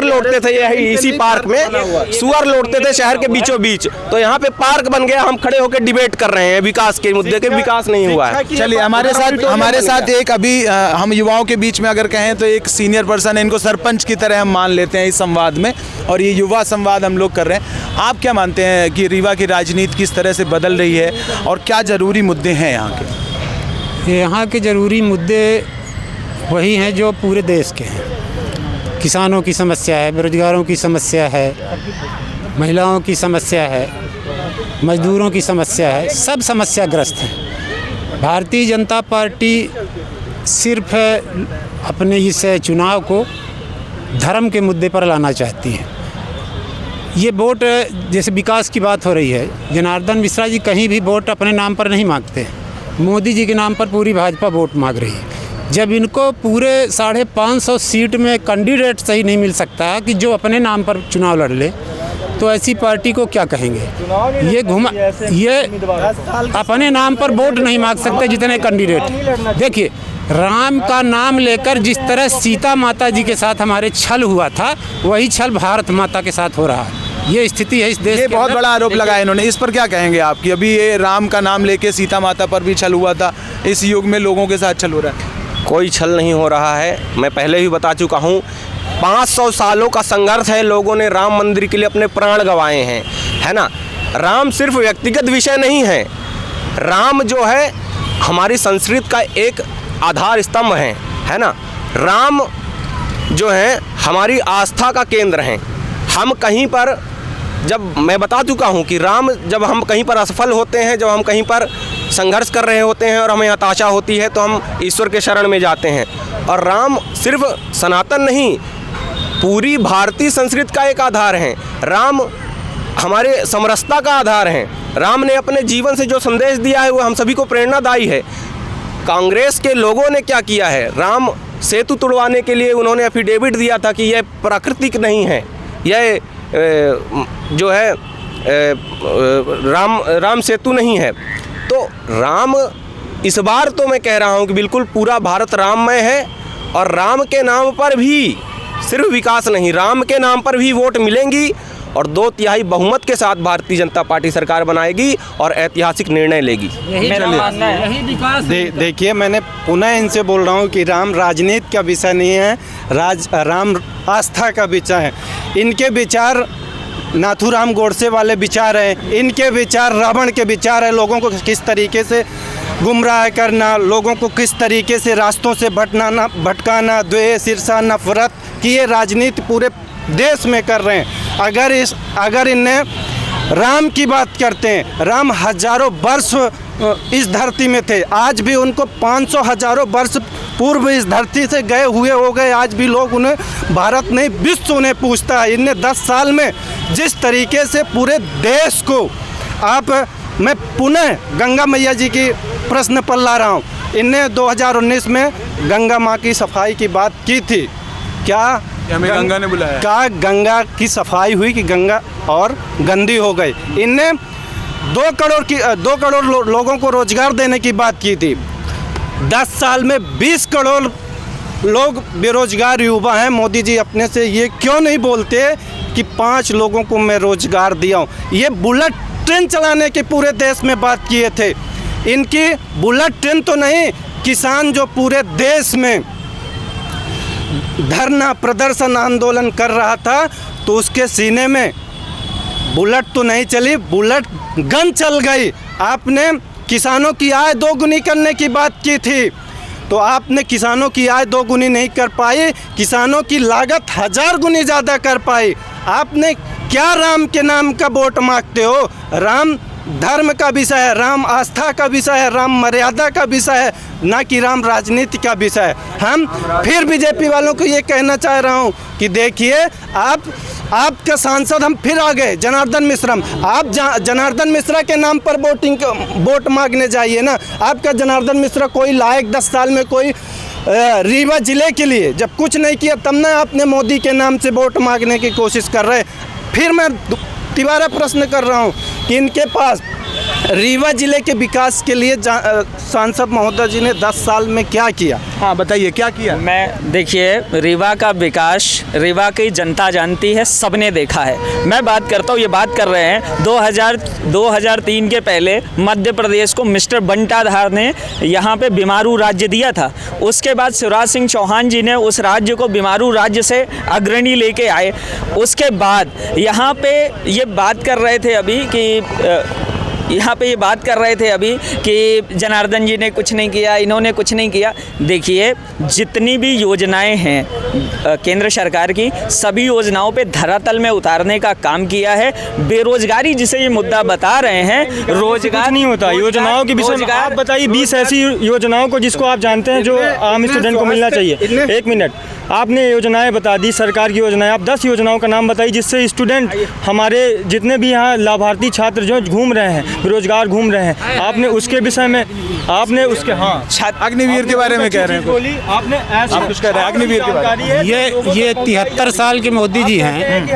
लौटते थे यही इसी पार्क में, सुअर लौटते थे शहर के बीचों बीच। तो यहाँ पे पार्क बन गया, हम खड़े होकर डिबेट कर रहे हैं विकास के मुद्दे के, विकास नहीं हुआ है। चलिए हमारे साथ एक अभी हम युवाओं के बीच में अगर कहें तो एक सीनियर पर्सन है, इनको सरपंच की तरह हम मान लेते हैं इस संवाद में, और ये युवा संवाद हम लोग कर रहे हैं। आप क्या मानते हैं कि रीवा की राजनीति किस तरह से बदल रही है और क्या ज़रूरी मुद्दे हैं यहाँ के? यहाँ के ज़रूरी मुद्दे वही हैं जो पूरे देश के हैं। किसानों की समस्या है, बेरोजगारों की समस्या है, महिलाओं की समस्या है, मजदूरों की समस्या है, सब समस्याग्रस्त हैं। भारतीय जनता पार्टी सिर्फ अपने इस चुनाव को धर्म के मुद्दे पर लाना चाहती है। ये वोट, जैसे विकास की बात हो रही है, जनार्दन मिश्रा जी कहीं भी वोट अपने नाम पर नहीं मांगते। मोदी जी के नाम पर पूरी भाजपा वोट मांग रही है। जब इनको पूरे 550 सीट में कैंडिडेट सही नहीं मिल सकता कि जो अपने नाम पर चुनाव लड़ ले, तो ऐसी पार्टी को क्या कहेंगे? ये अपने नाम पर वोट नहीं मांग सकते जितने कैंडिडेट। देखिए, राम का नाम लेकर जिस तरह सीता माता जी के साथ हमारे छल हुआ था, वही छल भारत माता के साथ हो रहा है। ये स्थिति है इस देश ये बहुत बड़ा आरोप लगाया इन्होंने, इस पर क्या कहेंगे आप? कि अभी ये राम का नाम लेके सीता माता पर भी छल हुआ था, इस युग में लोगों के साथ छल हो रहा है? कोई छल नहीं हो रहा है। मैं पहले भी बता चुका हूँ, 500 सालों का संघर्ष है, लोगों ने राम मंदिर के लिए अपने प्राण गंवाए हैं, है ना। राम सिर्फ व्यक्तिगत विषय नहीं है, राम जो है हमारी संस्कृति का एक आधार स्तंभ है ना। राम जो है हमारी आस्था का केंद्र हैं। हम कहीं पर, जब मैं बता चुका हूँ कि राम, जब हम कहीं पर असफल होते हैं, जब हम कहीं पर संघर्ष कर रहे होते हैं और हमें हताशा होती है, तो हम ईश्वर के शरण में जाते हैं। और राम सिर्फ सनातन नहीं, पूरी भारतीय संस्कृति का एक आधार है। राम हमारे समरसता का आधार है। राम ने अपने जीवन से जो संदेश दिया है वो हम सभी को प्रेरणादायी है। कांग्रेस के लोगों ने क्या किया है? राम सेतु तुड़वाने के लिए उन्होंने एफिडेविट दिया था कि यह प्राकृतिक नहीं है, यह जो है राम सेतु नहीं है। तो राम, इस बार तो मैं कह रहा हूँ कि बिल्कुल पूरा भारत राममय है, और राम के नाम पर भी सिर्फ विकास नहीं, राम के नाम पर भी वोट मिलेंगी, और 2/3 बहुमत के साथ भारतीय जनता पार्टी सरकार बनाएगी और ऐतिहासिक निर्णय लेगी। मेरा मानना है। देखिए, मैंने पुनः इनसे बोल रहा हूँ कि राम राजनीति का विषय नहीं है, राम आस्था का विषय है। इनके विचार नाथूराम गोडसे वाले विचार हैं, इनके विचार रावण के विचार है। लोगों को किस तरीके से गुमराह करना, लोगों को किस तरीके से रास्तों से भटकाना, द्वेष, ईर्ष्या, नफरत की ये राजनीति पूरे देश में कर रहे हैं। अगर इन्हें राम की बात करते हैं, राम हजारों वर्ष इस धरती में थे, आज भी उनको 500 हजारों वर्ष पूर्व इस धरती से गए हुए हो गए, आज भी लोग उन्हें भारत नहीं विश्व उन्हें पूछता है। इन्हें 10 साल में जिस तरीके से पूरे देश को मैं पुनः गंगा मैया जी की प्रश्न पर ला रहा हूँ। इनने 2019 में गंगा माँ की सफाई की बात की थी, क्या हमें गंगा ने बुलाया? क्या गंगा की सफाई हुई कि गंगा और गंदी हो गई? इनने 2 करोड़ लोगों को रोजगार देने की बात की थी। 10 साल में 20 करोड़ लोग बेरोजगार युवा हैं। मोदी जी अपने से ये क्यों नहीं बोलते कि 5 लोगों को मैं रोजगार दिया हूँ? ये बुलेट ट्रेन चलाने की पूरे देश में बात किए थे। इनकी बुलेट ट्रेन तो नहीं, किसान जो पूरे देश में धरना प्रदर्शन आंदोलन कर रहा था, तो उसके सीने में बुलेट तो नहीं चली, बुलेट गन चल गई। आपने किसानों की आय 2 गुनी करने की बात की थी, तो आपने किसानों की आय 2 गुनी नहीं कर पाई, किसानों की लागत 1000 गुनी ज़्यादा कर पाई। आपने क्या राम के नाम का वोट मांगते हो? राम धर्म का विषय है, राम आस्था का विषय है, राम मर्यादा का विषय है, ना कि राम राजनीति का विषय है। हम फिर बीजेपी वालों को ये कहना चाह रहा हूँ कि देखिए, आपके सांसद हम फिर आ गए, जनार्दन मिश्रा। आप जनार्दन मिश्रा के नाम पर वोट मांगने जाइए ना। आपका जनार्दन मिश्रा कोई लायक 10 साल में कोई रीवा जिले के लिए जब कुछ नहीं किया, तब ना आपने मोदी के नाम से वोट मांगने की कोशिश कर रहे। फिर मैं दोबारा प्रश्न कर रहा हूँ कि इनके पास रीवा जिले के विकास के लिए सांसद महोदय जी ने 10 साल में क्या किया? हाँ बताइए, क्या किया? मैं देखिए, रीवा का विकास रीवा की जनता जानती है, सबने देखा है। मैं बात करता हूँ, ये बात कर रहे हैं 2003 के पहले मध्य प्रदेश को मिस्टर बंटाधार ने यहाँ पे बीमारू राज्य दिया था। उसके बाद शिवराज सिंह चौहान जी ने उस राज्य को बीमारू राज्य से अग्रणी लेके आए। उसके बाद यहाँ पे ये बात कर रहे थे अभी कि जनार्दन जी ने कुछ नहीं किया, इन्होंने कुछ नहीं किया। देखिए, जितनी भी योजनाएं हैं केंद्र सरकार की, सभी योजनाओं पे धरातल में उतारने का काम किया है। बेरोजगारी जिसे ये मुद्दा बता रहे हैं, रोजगार नहीं होता। योजनाओं के विषय में आप बताइए 20 ऐसी योजनाओं को जिसको आप जानते हैं जो आम स्टूडेंट को मिलना चाहिए। 1 मिनट, आपने योजनाएं बता दी, सरकार की योजनाएं। आप 10 योजनाओं का नाम बताइए जिससे स्टूडेंट, हमारे जितने भी यहाँ लाभार्थी छात्र जो घूम रहे हैं, बेरोजगार घूम रहे हैं, आपने उसके विषय में, आपने उसके अग्निवीर के बारे में कह रहे हैं, बोली आपने ऐसा कुछ कह रहे हैं अग्निवीर के बारे में। ये 73 साल के मोदी जी हैं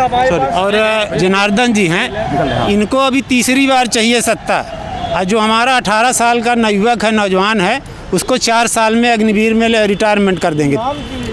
और जनार्दन जी हैं। इनको अभी तीसरी बार चाहिए सत्ता। और जो हमारा 18 साल का युवक है, नौजवान है, उसको 4 साल में अग्निवीर में रिटायरमेंट कर देंगे।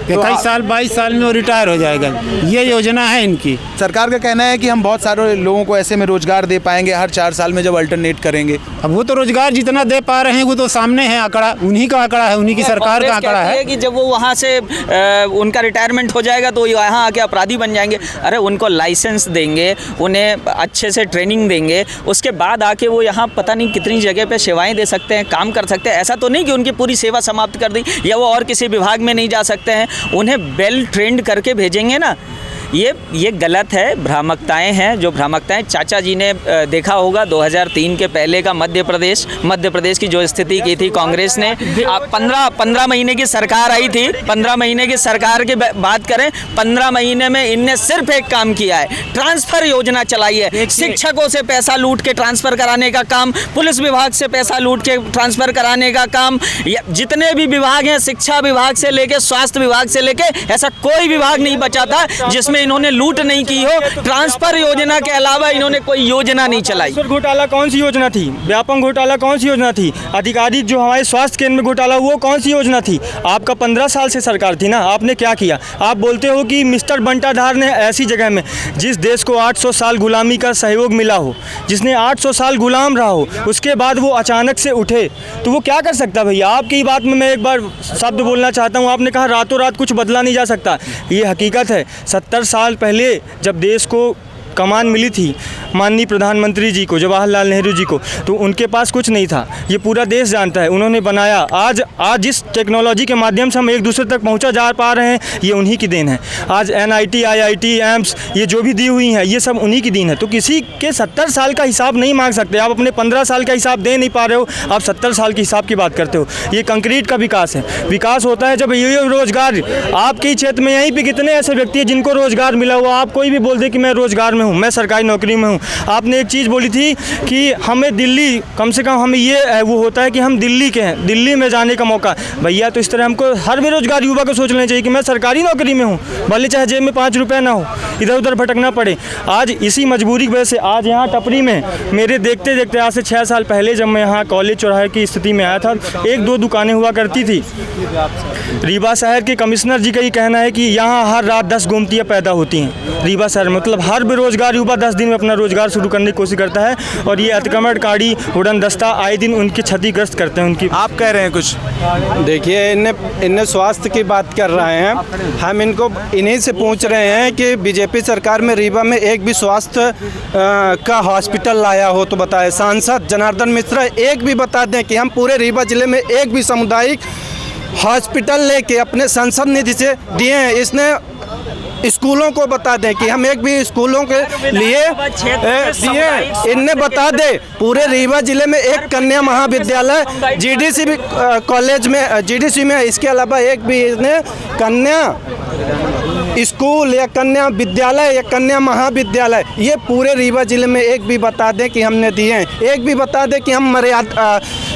21 साल 22 साल में वो रिटायर हो जाएगा। ये योजना है इनकी। सरकार का कहना है कि हम बहुत सारे लोगों को ऐसे में रोजगार दे पाएंगे हर 4 साल में जब अल्टरनेट करेंगे। अब वो तो रोजगार जितना दे पा रहे हैं वो तो सामने है आंकड़ा, उन्हीं का आंकड़ा है, उन्हीं की सरकार का आंकड़ा है कि जब वो वहाँ से उनका रिटायरमेंट हो जाएगा तो यहाँ आके अपराधी बन जाएंगे। अरे उनको लाइसेंस देंगे, उन्हें अच्छे से ट्रेनिंग देंगे, उसके बाद आके वो यहाँ पता नहीं कितनी जगह पे सेवाएं दे सकते हैं, काम कर सकते हैं। ऐसा तो नहीं कि उनकी पूरी सेवा समाप्त कर दी या वो और किसी विभाग में नहीं जा सकते हैं। उन्हें वेल ट्रेंड करके भेजेंगे ना। ये गलत है, भ्रामकताएं हैं। जो भ्रामकताएं चाचा जी ने देखा होगा 2003 के पहले का मध्य प्रदेश की जो स्थिति की थी कांग्रेस ने। 15 महीने की सरकार आई थी, 15 महीने की सरकार की बात करें, 15 महीने में इनने सिर्फ एक काम किया है, ट्रांसफर योजना चलाई है। शिक्षकों से पैसा लूट के ट्रांसफर कराने का काम, पुलिस विभाग से पैसा लूट के ट्रांसफर कराने का काम, जितने भी विभाग हैं, शिक्षा विभाग से लेके स्वास्थ्य विभाग से लेके, ऐसा कोई विभाग नहीं बचा था जिसमें में इन्होंने लूट नहीं की हो, ट्रांसफर योजना के अलावा इन्होंने कोई योजना नहीं चलाई। घोटाला कौन सी योजना थी? व्यापम घोटाला कौन सी योजना थी? आधिकारिक जो हमारे स्वास्थ्य केंद्र में घोटाला वो कौन सी योजना थी? आपका 15 साल से सरकार थी ना, आपने क्या किया? आप बोलते हो कि मिस्टर बंटाधार ने ऐसी जगह में, जिस देश को 800 साल गुलामी का सहयोग मिला हो, जिसने 800 साल गुलाम रहा हो, उसके बाद वो अचानक से उठे तो वो क्या कर सकता भैया? आपकी बात में मैं एक बार शब्द बोलना चाहता हूँ। आपने कहा रातों रात कुछ बदला नहीं जा सकता, ये हकीकत है। 70 साल पहले जब देश को कमान मिली थी माननीय प्रधानमंत्री जी को, जवाहरलाल नेहरू जी को, तो उनके पास कुछ नहीं था, ये पूरा देश जानता है। उन्होंने बनाया, आज जिस टेक्नोलॉजी के माध्यम से हम एक दूसरे तक पहुंचा जा पा रहे हैं, ये उन्हीं की देन है। आज NIT, IIT, एम्स ये जो भी दी हुई हैं, ये सब उन्हीं की देन है। तो किसी के 70 साल का हिसाब नहीं मांग सकते। आप अपने 15 साल का हिसाब दे नहीं पा रहे हो, आप 70 साल के हिसाब की बात करते हो। ये कंक्रीट का विकास है। विकास होता है जब ये रोजगार, आपके क्षेत्र में यहीं पर कितने ऐसे व्यक्ति हैं जिनको रोजगार मिला हुआ? आप कोई भी बोल दे कि मैं रोजगार में हूँ, मैं सरकारी नौकरी में हूँ। आपने एक चीज़ बोली थी कि हमें दिल्ली, कम से कम हमें ये वो होता है कि हम दिल्ली के हैं, दिल्ली में जाने का मौका। भैया तो इस तरह हमको हर बेरोजगार युवा को सोच लेना चाहिए कि मैं सरकारी नौकरी में हूँ, भले चाहे जेब में 5 रुपये ना हो, इधर उधर भटकना पड़े। आज इसी मजबूरी की वजह से आज यहाँ टपरी में मेरे देखते देखते आज से 6 साल पहले जब मैं यहाँ कॉलेज चौराहे की स्थिति में आया था, 1-2 दुकानें हुआ करती थी। रीवा शहर के कमिश्नर जी का ये कहना है कि यहाँ हर रात 10 गोमतियाँ पैदा होती हैं रीवा शहर में। मतलब हर बेरोजगार युवा 10 दिन में अपना रोजगार शुरू करने की कोशिश करता है, और ये अतिक्रमणकारी उड़न दस्ता आए दिन उनकी क्षतिग्रस्त करते हैं उनकी। आप कह रहे हैं कुछ? देखिए, इन्हें स्वास्थ्य की बात कर रहे हैं, हम इनको इन्हीं से पूछ रहे हैं कि बीजेपी सरकार में रीवा में एक भी स्वास्थ्य का हॉस्पिटल लाया हो तो बताएं। सांसद जनार्दन मिश्रा एक भी बता दें कि हम पूरे रीवा जिले में एक भी सामुदायिक हॉस्पिटल लेके अपने संसद निधि से दिए हैं। इसने स्कूलों को बता दें कि हम एक भी स्कूलों के लिए दिए। इनने बता दे पूरे रीवा जिले में एक कन्या महाविद्यालय GDC भी कॉलेज में GDC में, इसके अलावा एक भी इसने कन्या स्कूल या कन्या विद्यालय या कन्या महाविद्यालय ये पूरे रीवा जिले में एक भी बता दें कि हमने दिए हैं। एक भी बता दें कि हम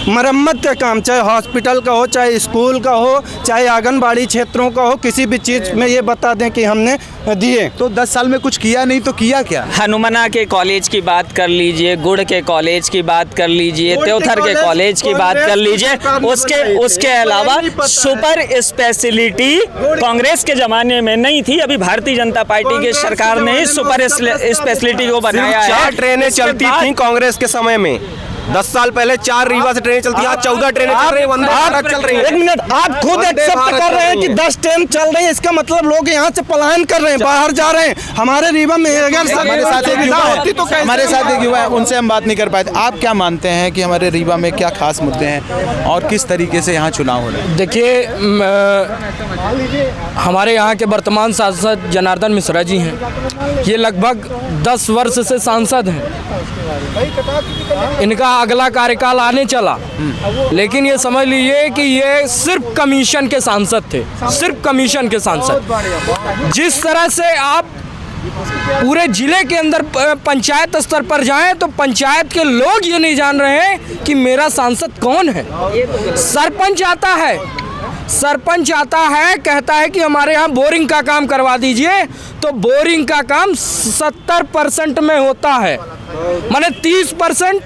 मरम्मत का काम, चाहे हॉस्पिटल का हो, चाहे स्कूल का हो, चाहे आंगनबाड़ी क्षेत्रों का हो, किसी भी चीज़ में ये बता दें कि हमने दिए। तो 10 साल में कुछ किया नहीं तो किया क्या? हनुमना के कॉलेज की बात कर लीजिए, गुड़ के कॉलेज की बात कर लीजिए, त्योथर के कॉलेज की बात कर लीजिए, उसके अलावा सुपर स्पेशलिटी कांग्रेस के ज़माने में नहीं थी, अभी भारतीय जनता पार्टी की सरकार ने ही सुपर स्पेशलिटी को बनाया है। 4 ट्रेनें चलती थी कांग्रेस के समय में। 10 साल पहले 4 रीवा से ट्रेनें चलती, आज 14 ट्रेनें चल रही हैं, वंदे भारत चल रही है। एक मिनट, आप खुद एक्सेप्ट कर रहे हैं कि 10 ट्रेन चल रही है, इसका मतलब लोग यहाँ से पलायन कर रहे हैं, बाहर जा रहे हैं। हमारे रीवा में अगर हमारे साथ एक युवा है, उनसे हम बात नहीं कर पाए। आप क्या मानते हैं कि हमारे रीवा में क्या खास मुद्दे हैं और किस तरीके से यहाँ चुनाव हो रहे हैं? देखिए, हमारे यहाँ के वर्तमान सांसद जनार्दन मिश्रा जी हैं। ये लगभग 10 वर्ष से सांसद हैं। इनका अगला कार्यकाल आने चला, लेकिन ये समझ लीजिए कि ये सिर्फ कमीशन के सांसद थे, सिर्फ कमीशन के सांसद। जिस तरह से आप पूरे जिले के अंदर पंचायत स्तर पर जाएं तो पंचायत के लोग ये नहीं जान रहे हैं कि मेरा सांसद कौन है। सरपंच आता है, कहता है कि हमारे यहाँ बोरिंग का काम करवा दीजिए, तो बोरिंग का काम 70% में होता है, माने 30%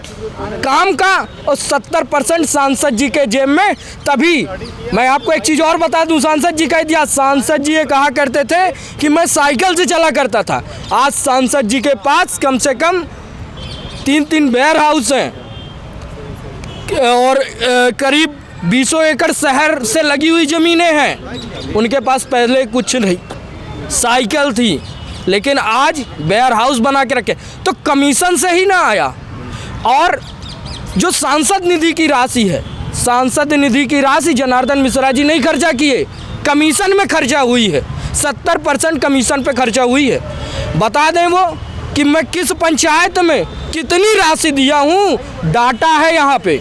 काम का और 70% सांसद जी के जेब में। तभी मैं आपको एक चीज़ और बता दूं, सांसद जी का इतिहास। सांसद जी ये कहा करते थे कि मैं साइकिल से चला करता था। आज सांसद जी के पास कम से कम 3 वेयर हाउस हैं और करीब 20 एकड़ शहर से लगी हुई ज़मीनें हैं। उनके पास पहले कुछ नहीं, साइकिल थी, लेकिन आज वेयर हाउस बना के रखे। तो कमीशन से ही ना आया। और जो सांसद निधि की राशि है, सांसद निधि की राशि जनार्दन मिश्रा जी नहीं खर्चा किए, कमीशन में खर्चा हुई है। 70% कमीशन पे खर्चा हुई है। बता दें वो कि मैं किस पंचायत में कितनी राशि दिया हूँ, डाटा है यहाँ पे,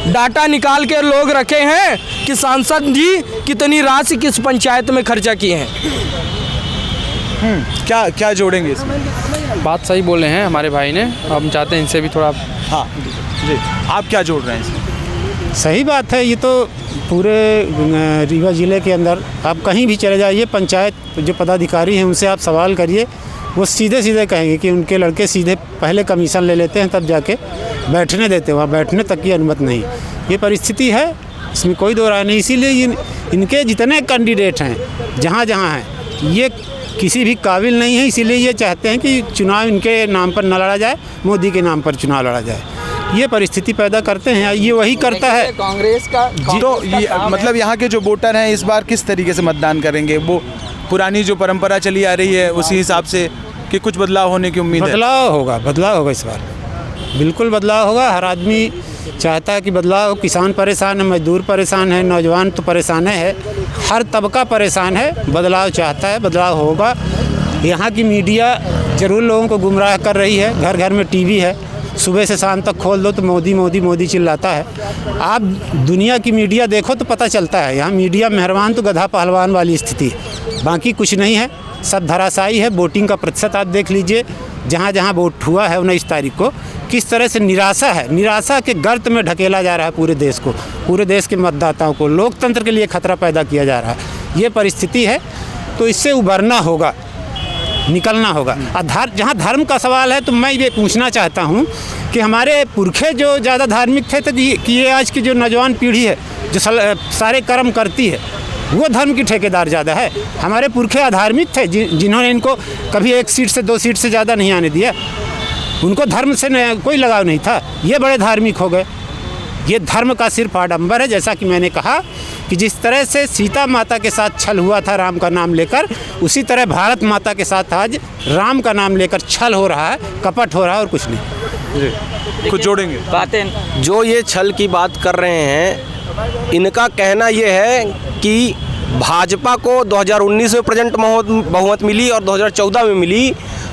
डाटा निकाल के लोग रखे हैं कि सांसद जी कितनी राशि किस पंचायत में खर्चा किए हैं। क्या जोड़ेंगे इसमें? बात सही बोले हैं हमारे भाई ने, हम चाहते हैं इनसे भी थोड़ा। हाँ जी, आप क्या जोड़ रहे हैं इसमें? सही बात है। ये तो पूरे रीवा ज़िले के अंदर आप कहीं भी चले जाइए, पंचायत जो पदाधिकारी हैं उनसे आप सवाल करिए, वो सीधे सीधे कहेंगे कि उनके लड़के सीधे पहले कमीशन ले लेते हैं तब जाके बैठने देते हैं, वहाँ बैठने तक की अनुमति नहीं। ये परिस्थिति है, इसमें कोई दो राय नहीं। इसीलिए इनके जितने कैंडिडेट हैं जहाँ जहाँ हैं ये किसी भी काबिल नहीं है, इसीलिए ये चाहते हैं कि चुनाव इनके नाम पर न लड़ा जाए, मोदी के नाम पर चुनाव लड़ा जाए। ये परिस्थिति पैदा करते हैं, ये वही करता है कांग्रेस का। तो ये मतलब यहाँ के जो वोटर हैं इस बार किस तरीके से मतदान करेंगे? वो पुरानी जो परंपरा चली आ रही है उसी हिसाब से कि कुछ बदलाव होने की उम्मीद है? बदलाव होगा इस बार, बिल्कुल बदलाव होगा। हर आदमी चाहता है कि बदलाव हो। किसान परेशान है, मजदूर परेशान है, नौजवान तो परेशान है, हर तबका परेशान है, बदलाव चाहता है, बदलाव होगा। यहाँ की मीडिया ज़रूर लोगों को गुमराह कर रही है, घर घर में टीवी है, सुबह से शाम तक खोल दो तो मोदी मोदी मोदी चिल्लाता है। आप दुनिया की मीडिया देखो तो पता चलता है, यहाँ मीडिया मेहरबान तो गधा पहलवान वाली स्थिति है, बाकी कुछ नहीं है, सब धराशायी है। वोटिंग का प्रतिशत आप देख लीजिए, जहाँ जहाँ वोट हुआ है 19 तारीख को, किस तरह से निराशा है, निराशा के गर्त में ढकेला जा रहा है पूरे देश को, पूरे देश के मतदाताओं को, लोकतंत्र के लिए खतरा पैदा किया जा रहा है। ये परिस्थिति है, तो इससे उभरना होगा, निकलना होगा। जहाँ धर्म का सवाल है तो मैं ये पूछना चाहता हूँ कि हमारे पुरखे जो ज़्यादा धार्मिक थे तो कि ये आज की जो नौजवान पीढ़ी है जो सारे कर्म करती है वो धर्म की ठेकेदार ज़्यादा है। हमारे पुरखे अधार्मिक थे जिन्होंने इनको कभी 1 सीट से 2 सीट से ज़्यादा नहीं आने दिया, उनको धर्म से कोई लगाव नहीं था, ये बड़े धार्मिक हो गए। ये धर्म का सिर्फ आडंबर है। जैसा कि मैंने कहा कि जिस तरह से सीता माता के साथ छल हुआ था राम का नाम लेकर, उसी तरह भारत माता के साथ आज राम का नाम लेकर छल हो रहा है, कपट हो रहा है और कुछ नहीं। कुछ जोड़ेंगे बातें? जो ये छल की बात कर रहे हैं, इनका कहना ये है कि भाजपा को 2019 में प्रेजेंट बहुमत मिली और 2014 में मिली,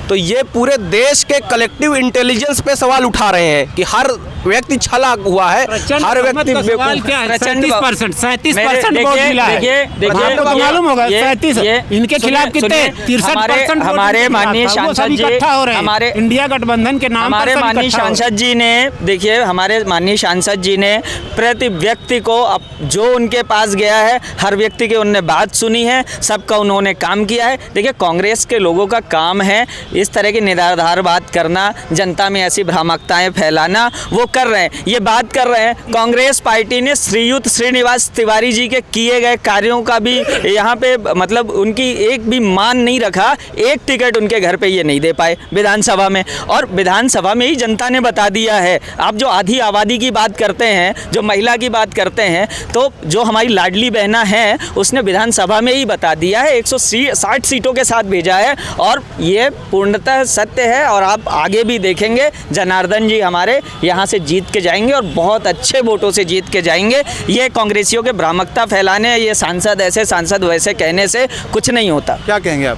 तो ये पूरे देश के कलेक्टिव इंटेलिजेंस पे सवाल उठा रहे हैं कि हर व्यक्ति छला हुआ है, हर व्यक्ति सवाल क्या है? 37% वोट मिला है। देखिए आपको तो मालूम होगा 37, इनके खिलाफ कितने 63% हमारे माननीय सांसद जी, हमारे इंडिया गठबंधन के नाम हमारे माननीय सांसद जी ने, देखिए हमारे माननीय सांसद जी ने प्रति व्यक्ति को जो उनके पास गया है, हर व्यक्ति की उन्होंने बात सुनी है, सबका उन्होंने काम किया है। देखिए कांग्रेस के लोगों का काम है इस तरह की निराधार बात करना, जनता में ऐसी भ्रामकताएं फैलाना, वो कर रहे हैं, ये बात कर रहे हैं। कांग्रेस पार्टी ने श्रीयुत श्रीनिवास तिवारी जी के किए गए कार्यों का भी यहाँ पे मतलब उनकी एक भी मान नहीं रखा, एक टिकट उनके घर पे ये नहीं दे पाए विधानसभा में, और विधानसभा में ही जनता ने बता दिया है। आप जो आधी आबादी की बात करते हैं, जो महिला की बात करते हैं, तो जो हमारी लाडली बहना है उसने विधानसभा में ही बता दिया है, 160 सीटों के साथ भेजा है, और ये पूर्णतः सत्य है। और आप आगे भी देखेंगे जनार्दन जी हमारे यहाँ से जीत के जाएंगे और बहुत अच्छे वोटों से जीत के जाएंगे। ये कांग्रेसियों के भ्रामकता फैलाने, ये सांसद ऐसे सांसद वैसे कहने से कुछ नहीं होता। क्या कहेंगे आप?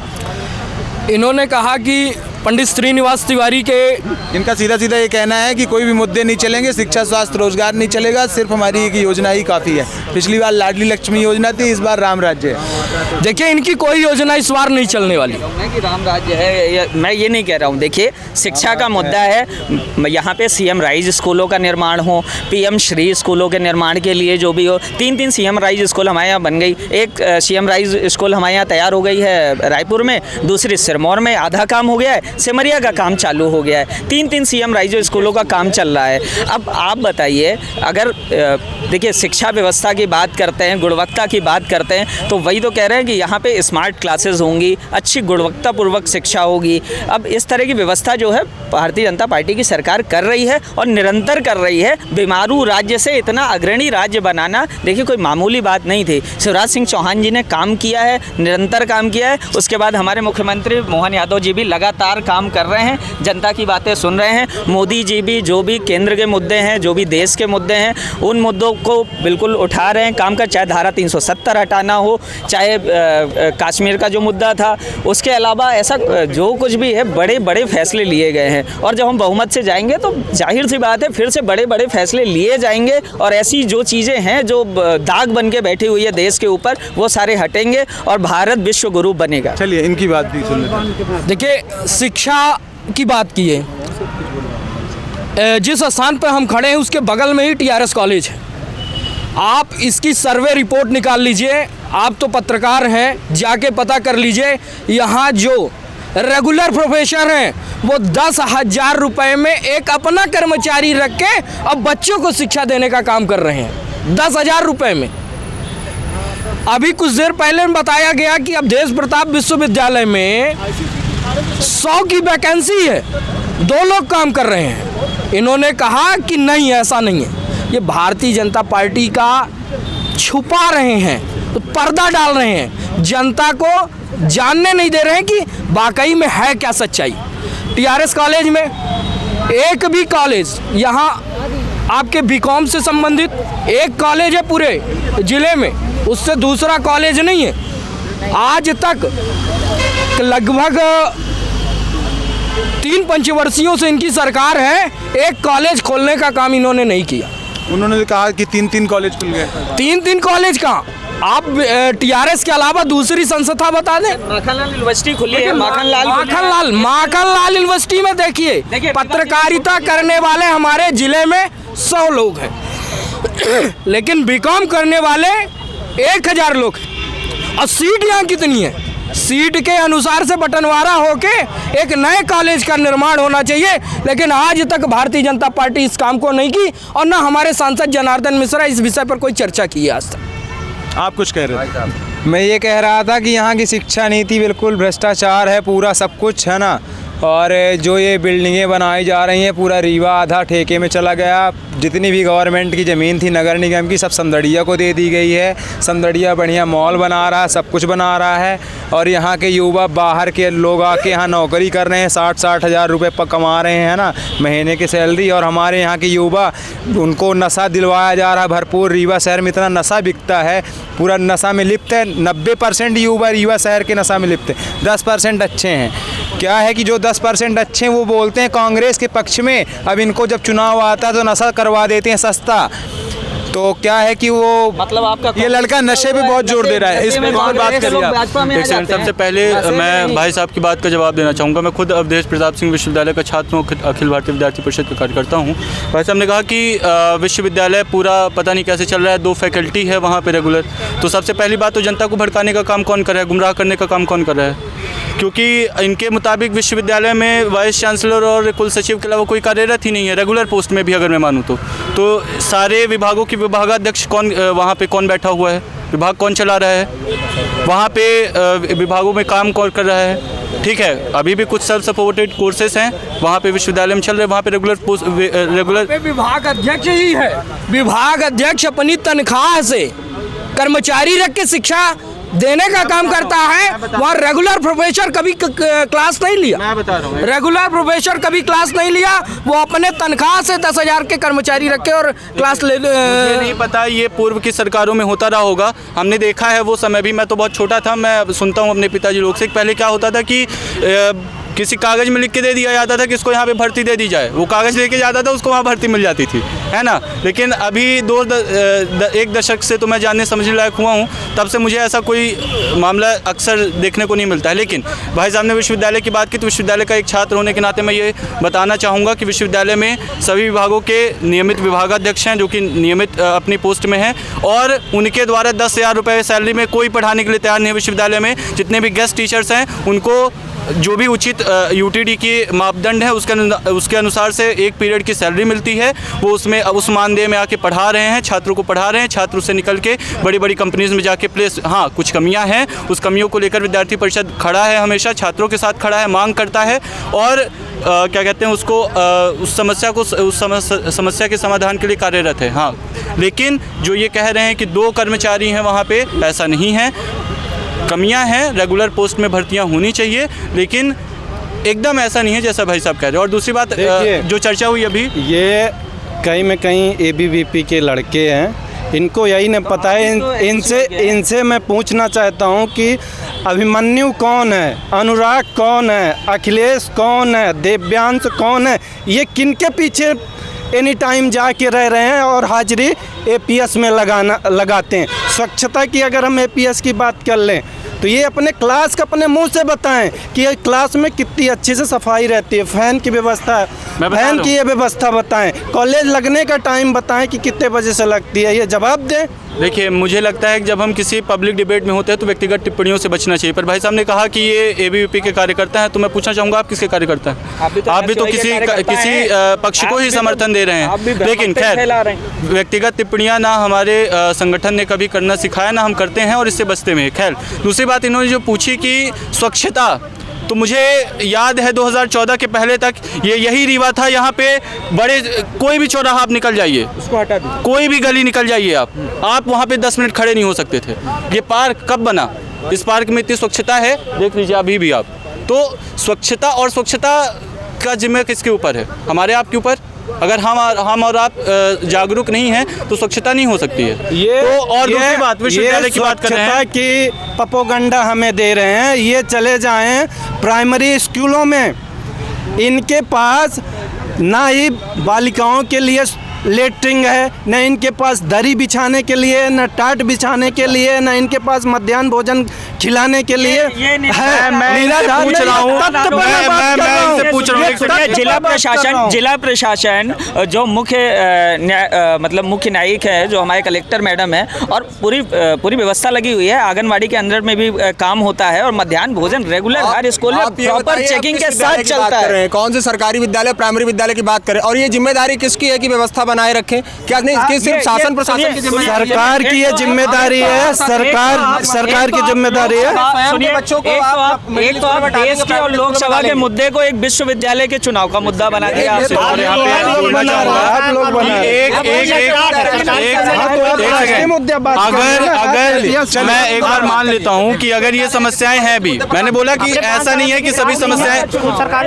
इन्होंने कहा कि पंडित श्रीनिवास तिवारी के, इनका सीधा सीधा ये कहना है कि कोई भी मुद्दे नहीं चलेंगे, शिक्षा स्वास्थ्य रोजगार नहीं चलेगा, सिर्फ हमारी एक योजना ही काफ़ी है। पिछली बार लाडली लक्ष्मी योजना थी, इस बार राम राज्य है। देखिए इनकी कोई योजना इस बार नहीं चलने वाली। कि राम राज्य है, मैं ये नहीं कह रहा हूँ। देखिए शिक्षा का मुद्दा है, यहाँ पे सीएम राइज स्कूलों का निर्माण हो, पीएम श्री स्कूलों के निर्माण के लिए जो भी हो, 3 सीएम राइज स्कूल हमारे यहाँ बन गई। एक सीएम राइज स्कूल हमारे यहाँ तैयार हो गई है रायपुर में, दूसरी सिरमौर में आधा काम हो गया है, सिमरिया का काम चालू हो गया है, 3 सीएम राइज स्कूलों का काम चल रहा है। अब आप बताइए, अगर देखिए शिक्षा व्यवस्था की बात करते हैं, गुणवत्ता की बात करते हैं, तो वही तो कह रहे हैं कि यहाँ पे स्मार्ट क्लासेस होंगी, अच्छी गुणवत्तापूर्वक शिक्षा होगी। अब इस तरह की व्यवस्था जो है भारतीय जनता पार्टी की सरकार कर रही है और निरंतर कर रही है। बीमारू राज्य से इतना अग्रणी राज्य बनाना देखिए कोई मामूली बात नहीं थी। शिवराज सिंह चौहान जी ने काम किया है, निरंतर काम किया है। उसके बाद हमारे मुख्यमंत्री मोहन यादव जी भी लगातार काम कर रहे हैं, जनता की बातें सुन रहे हैं। मोदी जी भी जो भी केंद्र के मुद्दे हैं, जो भी देश के मुद्दे हैं, उन मुद्दों को बिल्कुल उठा रहे हैं, काम कर, चाहे धारा 370 हटाना हो, चाहे कश्मीर का जो मुद्दा था, उसके अलावा ऐसा जो कुछ भी है, बड़े बड़े फैसले लिए गए हैं। और जब हम बहुमत से जाएंगे तो जाहिर सी बात है फिर से बड़े बड़े फैसले लिए जाएंगे, और ऐसी जो चीज़ें हैं जो दाग बन के बैठी हुई है देश के ऊपर, वो सारे हटेंगे और भारत विश्व गुरु बनेगा। चलिए इनकी बात भी सुन लेते हैं। देखिए शिक्षा की बात की है, जिस स्थान पर हम खड़े हैं उसके बगल में ही TRS कॉलेज है, आप इसकी सर्वे रिपोर्ट निकाल लीजिए, आप तो पत्रकार हैं, जाके पता कर लीजिए। यहाँ जो रेगुलर प्रोफेसर हैं वो 10,000 रुपये में एक अपना कर्मचारी रख के अब बच्चों को शिक्षा देने का काम कर रहे हैं, 10,000 रुपये में। अभी कुछ देर पहले बताया गया कि अब देश प्रताप विश्वविद्यालय में 100 की वैकेंसी है, 2 लोग काम कर रहे हैं। इन्होंने कहा कि नहीं, ऐसा नहीं है। ये भारतीय जनता पार्टी का छुपा रहे हैं, तो पर्दा डाल रहे हैं, जनता को जानने नहीं दे रहे हैं कि वाकई में है क्या सच्चाई। टीआरएस कॉलेज में एक भी कॉलेज, यहाँ आपके बीकॉम से संबंधित एक कॉलेज है पूरे ज़िले में, उससे दूसरा कॉलेज नहीं है। आज तक लगभग 3 पंचवर्षीयों से इनकी सरकार है, एक कॉलेज खोलने का काम इन्होंने नहीं किया। उन्होंने कहा कि 3 कॉलेज खुल गए। 3 कॉलेज कहाँ? आप टीआरएस के अलावा दूसरी संस्था बता दें। माखनलाल यूनिवर्सिटी खुली है, माखनलाल यूनिवर्सिटी में देखिए पत्रकारिता करने वाले हमारे जिले में 100 लोग हैं, लेकिन बीकॉम करने वाले 1000 लोग हैं। और सीट यहाँ कितनी है? सीट के अनुसार से बंटवारा होके एक नए कॉलेज का निर्माण होना चाहिए, लेकिन आज तक भारतीय जनता पार्टी इस काम को नहीं की, और न हमारे सांसद जनार्दन मिश्रा इस विषय पर कोई चर्चा की है आज तक। आप कुछ कह रहे थे? मैं ये कह रहा था कि यहाँ की शिक्षा नीति बिल्कुल भ्रष्टाचार है, पूरा सब कुछ है ना। और जो ये बिल्डिंगें बनाई जा रही हैं, पूरा रीवा आधा ठेके में चला गया। जितनी भी गवर्नमेंट की ज़मीन थी नगर निगम की, सब समदड़िया को दे दी गई है। समदड़िया बढ़िया मॉल बना रहा है, सब कुछ बना रहा है। और यहाँ के युवा बाहर के लोग आके यहाँ नौकरी कर रहे हैं, 60-60 हज़ार रुपये पर कमा रहे हैं ना महीने की सैलरी। और हमारे यहाँ के युवा, उनको नशा दिलवाया जा रहा है भरपूर। रीवा शहर में इतना नशा बिकता है, पूरा नशा में लिप्त है। 90% युवा रीवा शहर के नशा में लिप्त है, 10% अच्छे हैं। क्या है कि जो 10% अच्छे हैं वो बोलते हैं कांग्रेस के पक्ष में, अब इनको जब चुनाव आता है तो नशा करवा देते हैं सस्ता। तो क्या है कि वो मतलब आपका ये लड़का नशे पे बहुत जोर दे रहा है, इस पे कौन बात करिए आप? सबसे पहले मैं भाई साहब की बात का जवाब देना चाहूँगा। मैं खुद अवधेश प्रताप सिंह विश्वविद्यालय का छात्र हूँ, अखिल भारतीय विद्यार्थी परिषद का कार्यकर्ता हूँ। भाई साहब ने कहा कि विश्वविद्यालय पूरा पता नहीं कैसे चल रहा है, 2 फैकल्टी है वहाँ पे रेगुलर। तो सबसे पहली बात तो जनता को भड़काने का काम कौन कर रहा है, गुमराह करने का काम कौन कर रहा है? क्योंकि इनके मुताबिक विश्वविद्यालय में वाइस चांसलर और कुल सचिव के अलावा कोई कार्यरत ही नहीं है रेगुलर पोस्ट में भी, अगर मैं मानूँ तो सारे विभागों के विभागाध्यक्ष कौन वहाँ पे कौन बैठा हुआ है, विभाग कौन चला रहा है, वहाँ पे विभागों में काम कौन कर रहा है? ठीक है, अभी भी कुछ सेल्फ सपोर्टेड कोर्सेज हैं वहाँ पे विश्वविद्यालय में चल रहे हैं, वहाँ पे रेगुलर विभाग अध्यक्ष ही है। विभाग अध्यक्ष अपनी तनख्वाह से कर्मचारी रख के शिक्षा देने का काम करता है। वहाँ रेगुलर प्रोफेसर कभी क्लास नहीं लिया, मैं बता रहा हूँ, रेगुलर प्रोफेसर कभी क्लास नहीं लिया। वो अपने तनख्वाह से 10,000 के कर्मचारी रखे और क्लास ले मुझे नहीं पता ये पूर्व की सरकारों में होता रहा होगा, हमने देखा है वो समय भी। मैं तो बहुत छोटा था, मैं सुनता हूँ अपने पिताजी लोग से, पहले क्या होता था कि किसी कागज़ में लिख के दे दिया जाता था कि इसको यहाँ पे भर्ती दे दी जाए, वो कागज़ लेके जाता था, उसको वहाँ भर्ती मिल जाती थी, है ना। लेकिन अभी 1 दशक से तो मैं जानने समझने लायक हुआ हूँ, तब से मुझे ऐसा कोई मामला अक्सर देखने को नहीं मिलता है। लेकिन भाई साहब ने विश्वविद्यालय की बात की, तो विश्वविद्यालय का एक छात्र होने के नाते मैं ये बताना चाहूँगा कि विश्वविद्यालय में सभी विभागों के नियमित विभागाध्यक्ष हैं जो कि नियमित अपनी पोस्ट में हैं, और उनके द्वारा 10,000 रुपये सैलरी में कोई पढ़ाने के लिए तैयार नहीं है विश्वविद्यालय में। जितने भी गेस्ट टीचर्स हैं उनको जो भी उचित यूटीडी की मापदंड है उसके अनुसार से 1 पीरियड की सैलरी मिलती है, वो उसमें उस मानदेय में आके पढ़ा रहे हैं, छात्रों को पढ़ा रहे हैं। छात्र उससे निकल के बड़ी बड़ी कंपनीज़ में जाके प्लेस, हाँ कुछ कमियां हैं, उस कमियों को लेकर विद्यार्थी परिषद खड़ा है, हमेशा छात्रों के साथ खड़ा है, मांग करता है, और क्या कहते हैं उसको उस समस्या के समाधान के लिए कार्यरत है। हाँ, लेकिन जो ये कह रहे हैं कि 2 कर्मचारी हैं वहाँ पे, ऐसा नहीं है, कमियां हैं, रेगुलर पोस्ट में भर्तियां होनी चाहिए, लेकिन एकदम ऐसा नहीं है जैसा भाई साहब कह रहे हैं। और दूसरी बात जो चर्चा हुई अभी, ये कहीं में कहीं ABVP के लड़के हैं, इनको यही नहीं पता है। इनसे मैं पूछना चाहता हूँ कि अभिमन्यु कौन है, अनुराग कौन है, अखिलेश कौन है, देव्यांश कौन है, ये किनके पीछे एनी टाइम जाके रह रहे हैं और हाजिरी APS में लगाते हैं। स्वच्छता की अगर हम APS की बात कर लें तो ये अपने क्लास का अपने मुंह से बताएं कि ये क्लास में कितनी अच्छी से सफाई रहती है, फैन की व्यवस्था है, फैन की ये व्यवस्था बताएं, कॉलेज लगने का टाइम बताएं कि कितने बजे से लगती है, ये जवाब दें। देखिए, मुझे लगता है कि जब हम किसी पब्लिक डिबेट में होते हैं तो व्यक्तिगत टिप्पणियों से बचना चाहिए। पर भाई साहब ने कहा कि ये एबीवीपी के कार्यकर्ता हैं, तो मैं पूछना चाहूँगा आप किसके कार्यकर्ता हैं? आप भी तो किसी पक्ष को ही समर्थन दे रहे हैं। लेकिन खैर, व्यक्तिगत टिप्पणियाँ ना हमारे संगठन ने कभी करना सिखाया, ना हम करते हैं और इससे बचते में। खैर, दूसरी बात इन्होंने जो पूछी कि स्वच्छता, तो मुझे याद है 2014 के पहले तक ये यही रीवा था। यहाँ पे बड़े कोई भी चौराहा आप निकल जाइए, उसको हटा दीजिए, कोई भी गली निकल जाइए आप वहाँ पे 10 मिनट खड़े नहीं हो सकते थे। ये पार्क कब बना? इस पार्क में इतनी स्वच्छता है, देख लीजिए अभी भी आप। तो स्वच्छता और स्वच्छता का जिम्मे किसके ऊपर है? हमारे आपके ऊपर। अगर हम और आप जागरूक नहीं हैं तो स्वच्छता नहीं हो सकती है। ये तो और दूसरी बात, विश्वविद्यालय की बात कर रहे हैं कि प्रोपेगेंडा हमें दे रहे हैं, ये चले जाएं प्राइमरी स्कूलों में, इनके पास ना ही बालिकाओं के लिए लेटरिंग है, न इनके पास दरी बिछाने के लिए, न टाट बिछाने के लिए, न इनके पास मध्याह्न भोजन खिलाने के लिए है। मैं पूछ रहा हूँ, जिला प्रशासन जो मुख्य न्यायिक है, जो हमारे कलेक्टर मैडम है, और पूरी व्यवस्था लगी हुई है। आंगनवाड़ी के अंदर में भी काम होता है और मध्याह्न भोजन रेगुलर हर स्कूल में प्रॉपर चेकिंग के साथ चलता है। कौन से सरकारी विद्यालय, प्राइमरी विद्यालय की बात करें, और ये जिम्मेदारी किसकी है कि व्यवस्था बनाए रखें? क्या नहीं, इसकी सिर्फ शासन प्रशासन की जिम्मेदारी? सरकार की ये जिम्मेदारी है, सरकार की जिम्मेदारी है। सुनिए, बच्चों को एक तो आप देश के और लोकसभा के मुद्दे को एक विश्वविद्यालय के चुनाव का मुद्दा बना दिया। अगर मैं एक बार मान लेता हूँ कि अगर ये समस्याएं हैं भी, मैंने बोला कि ऐसा नहीं है कि सभी समस्याएं,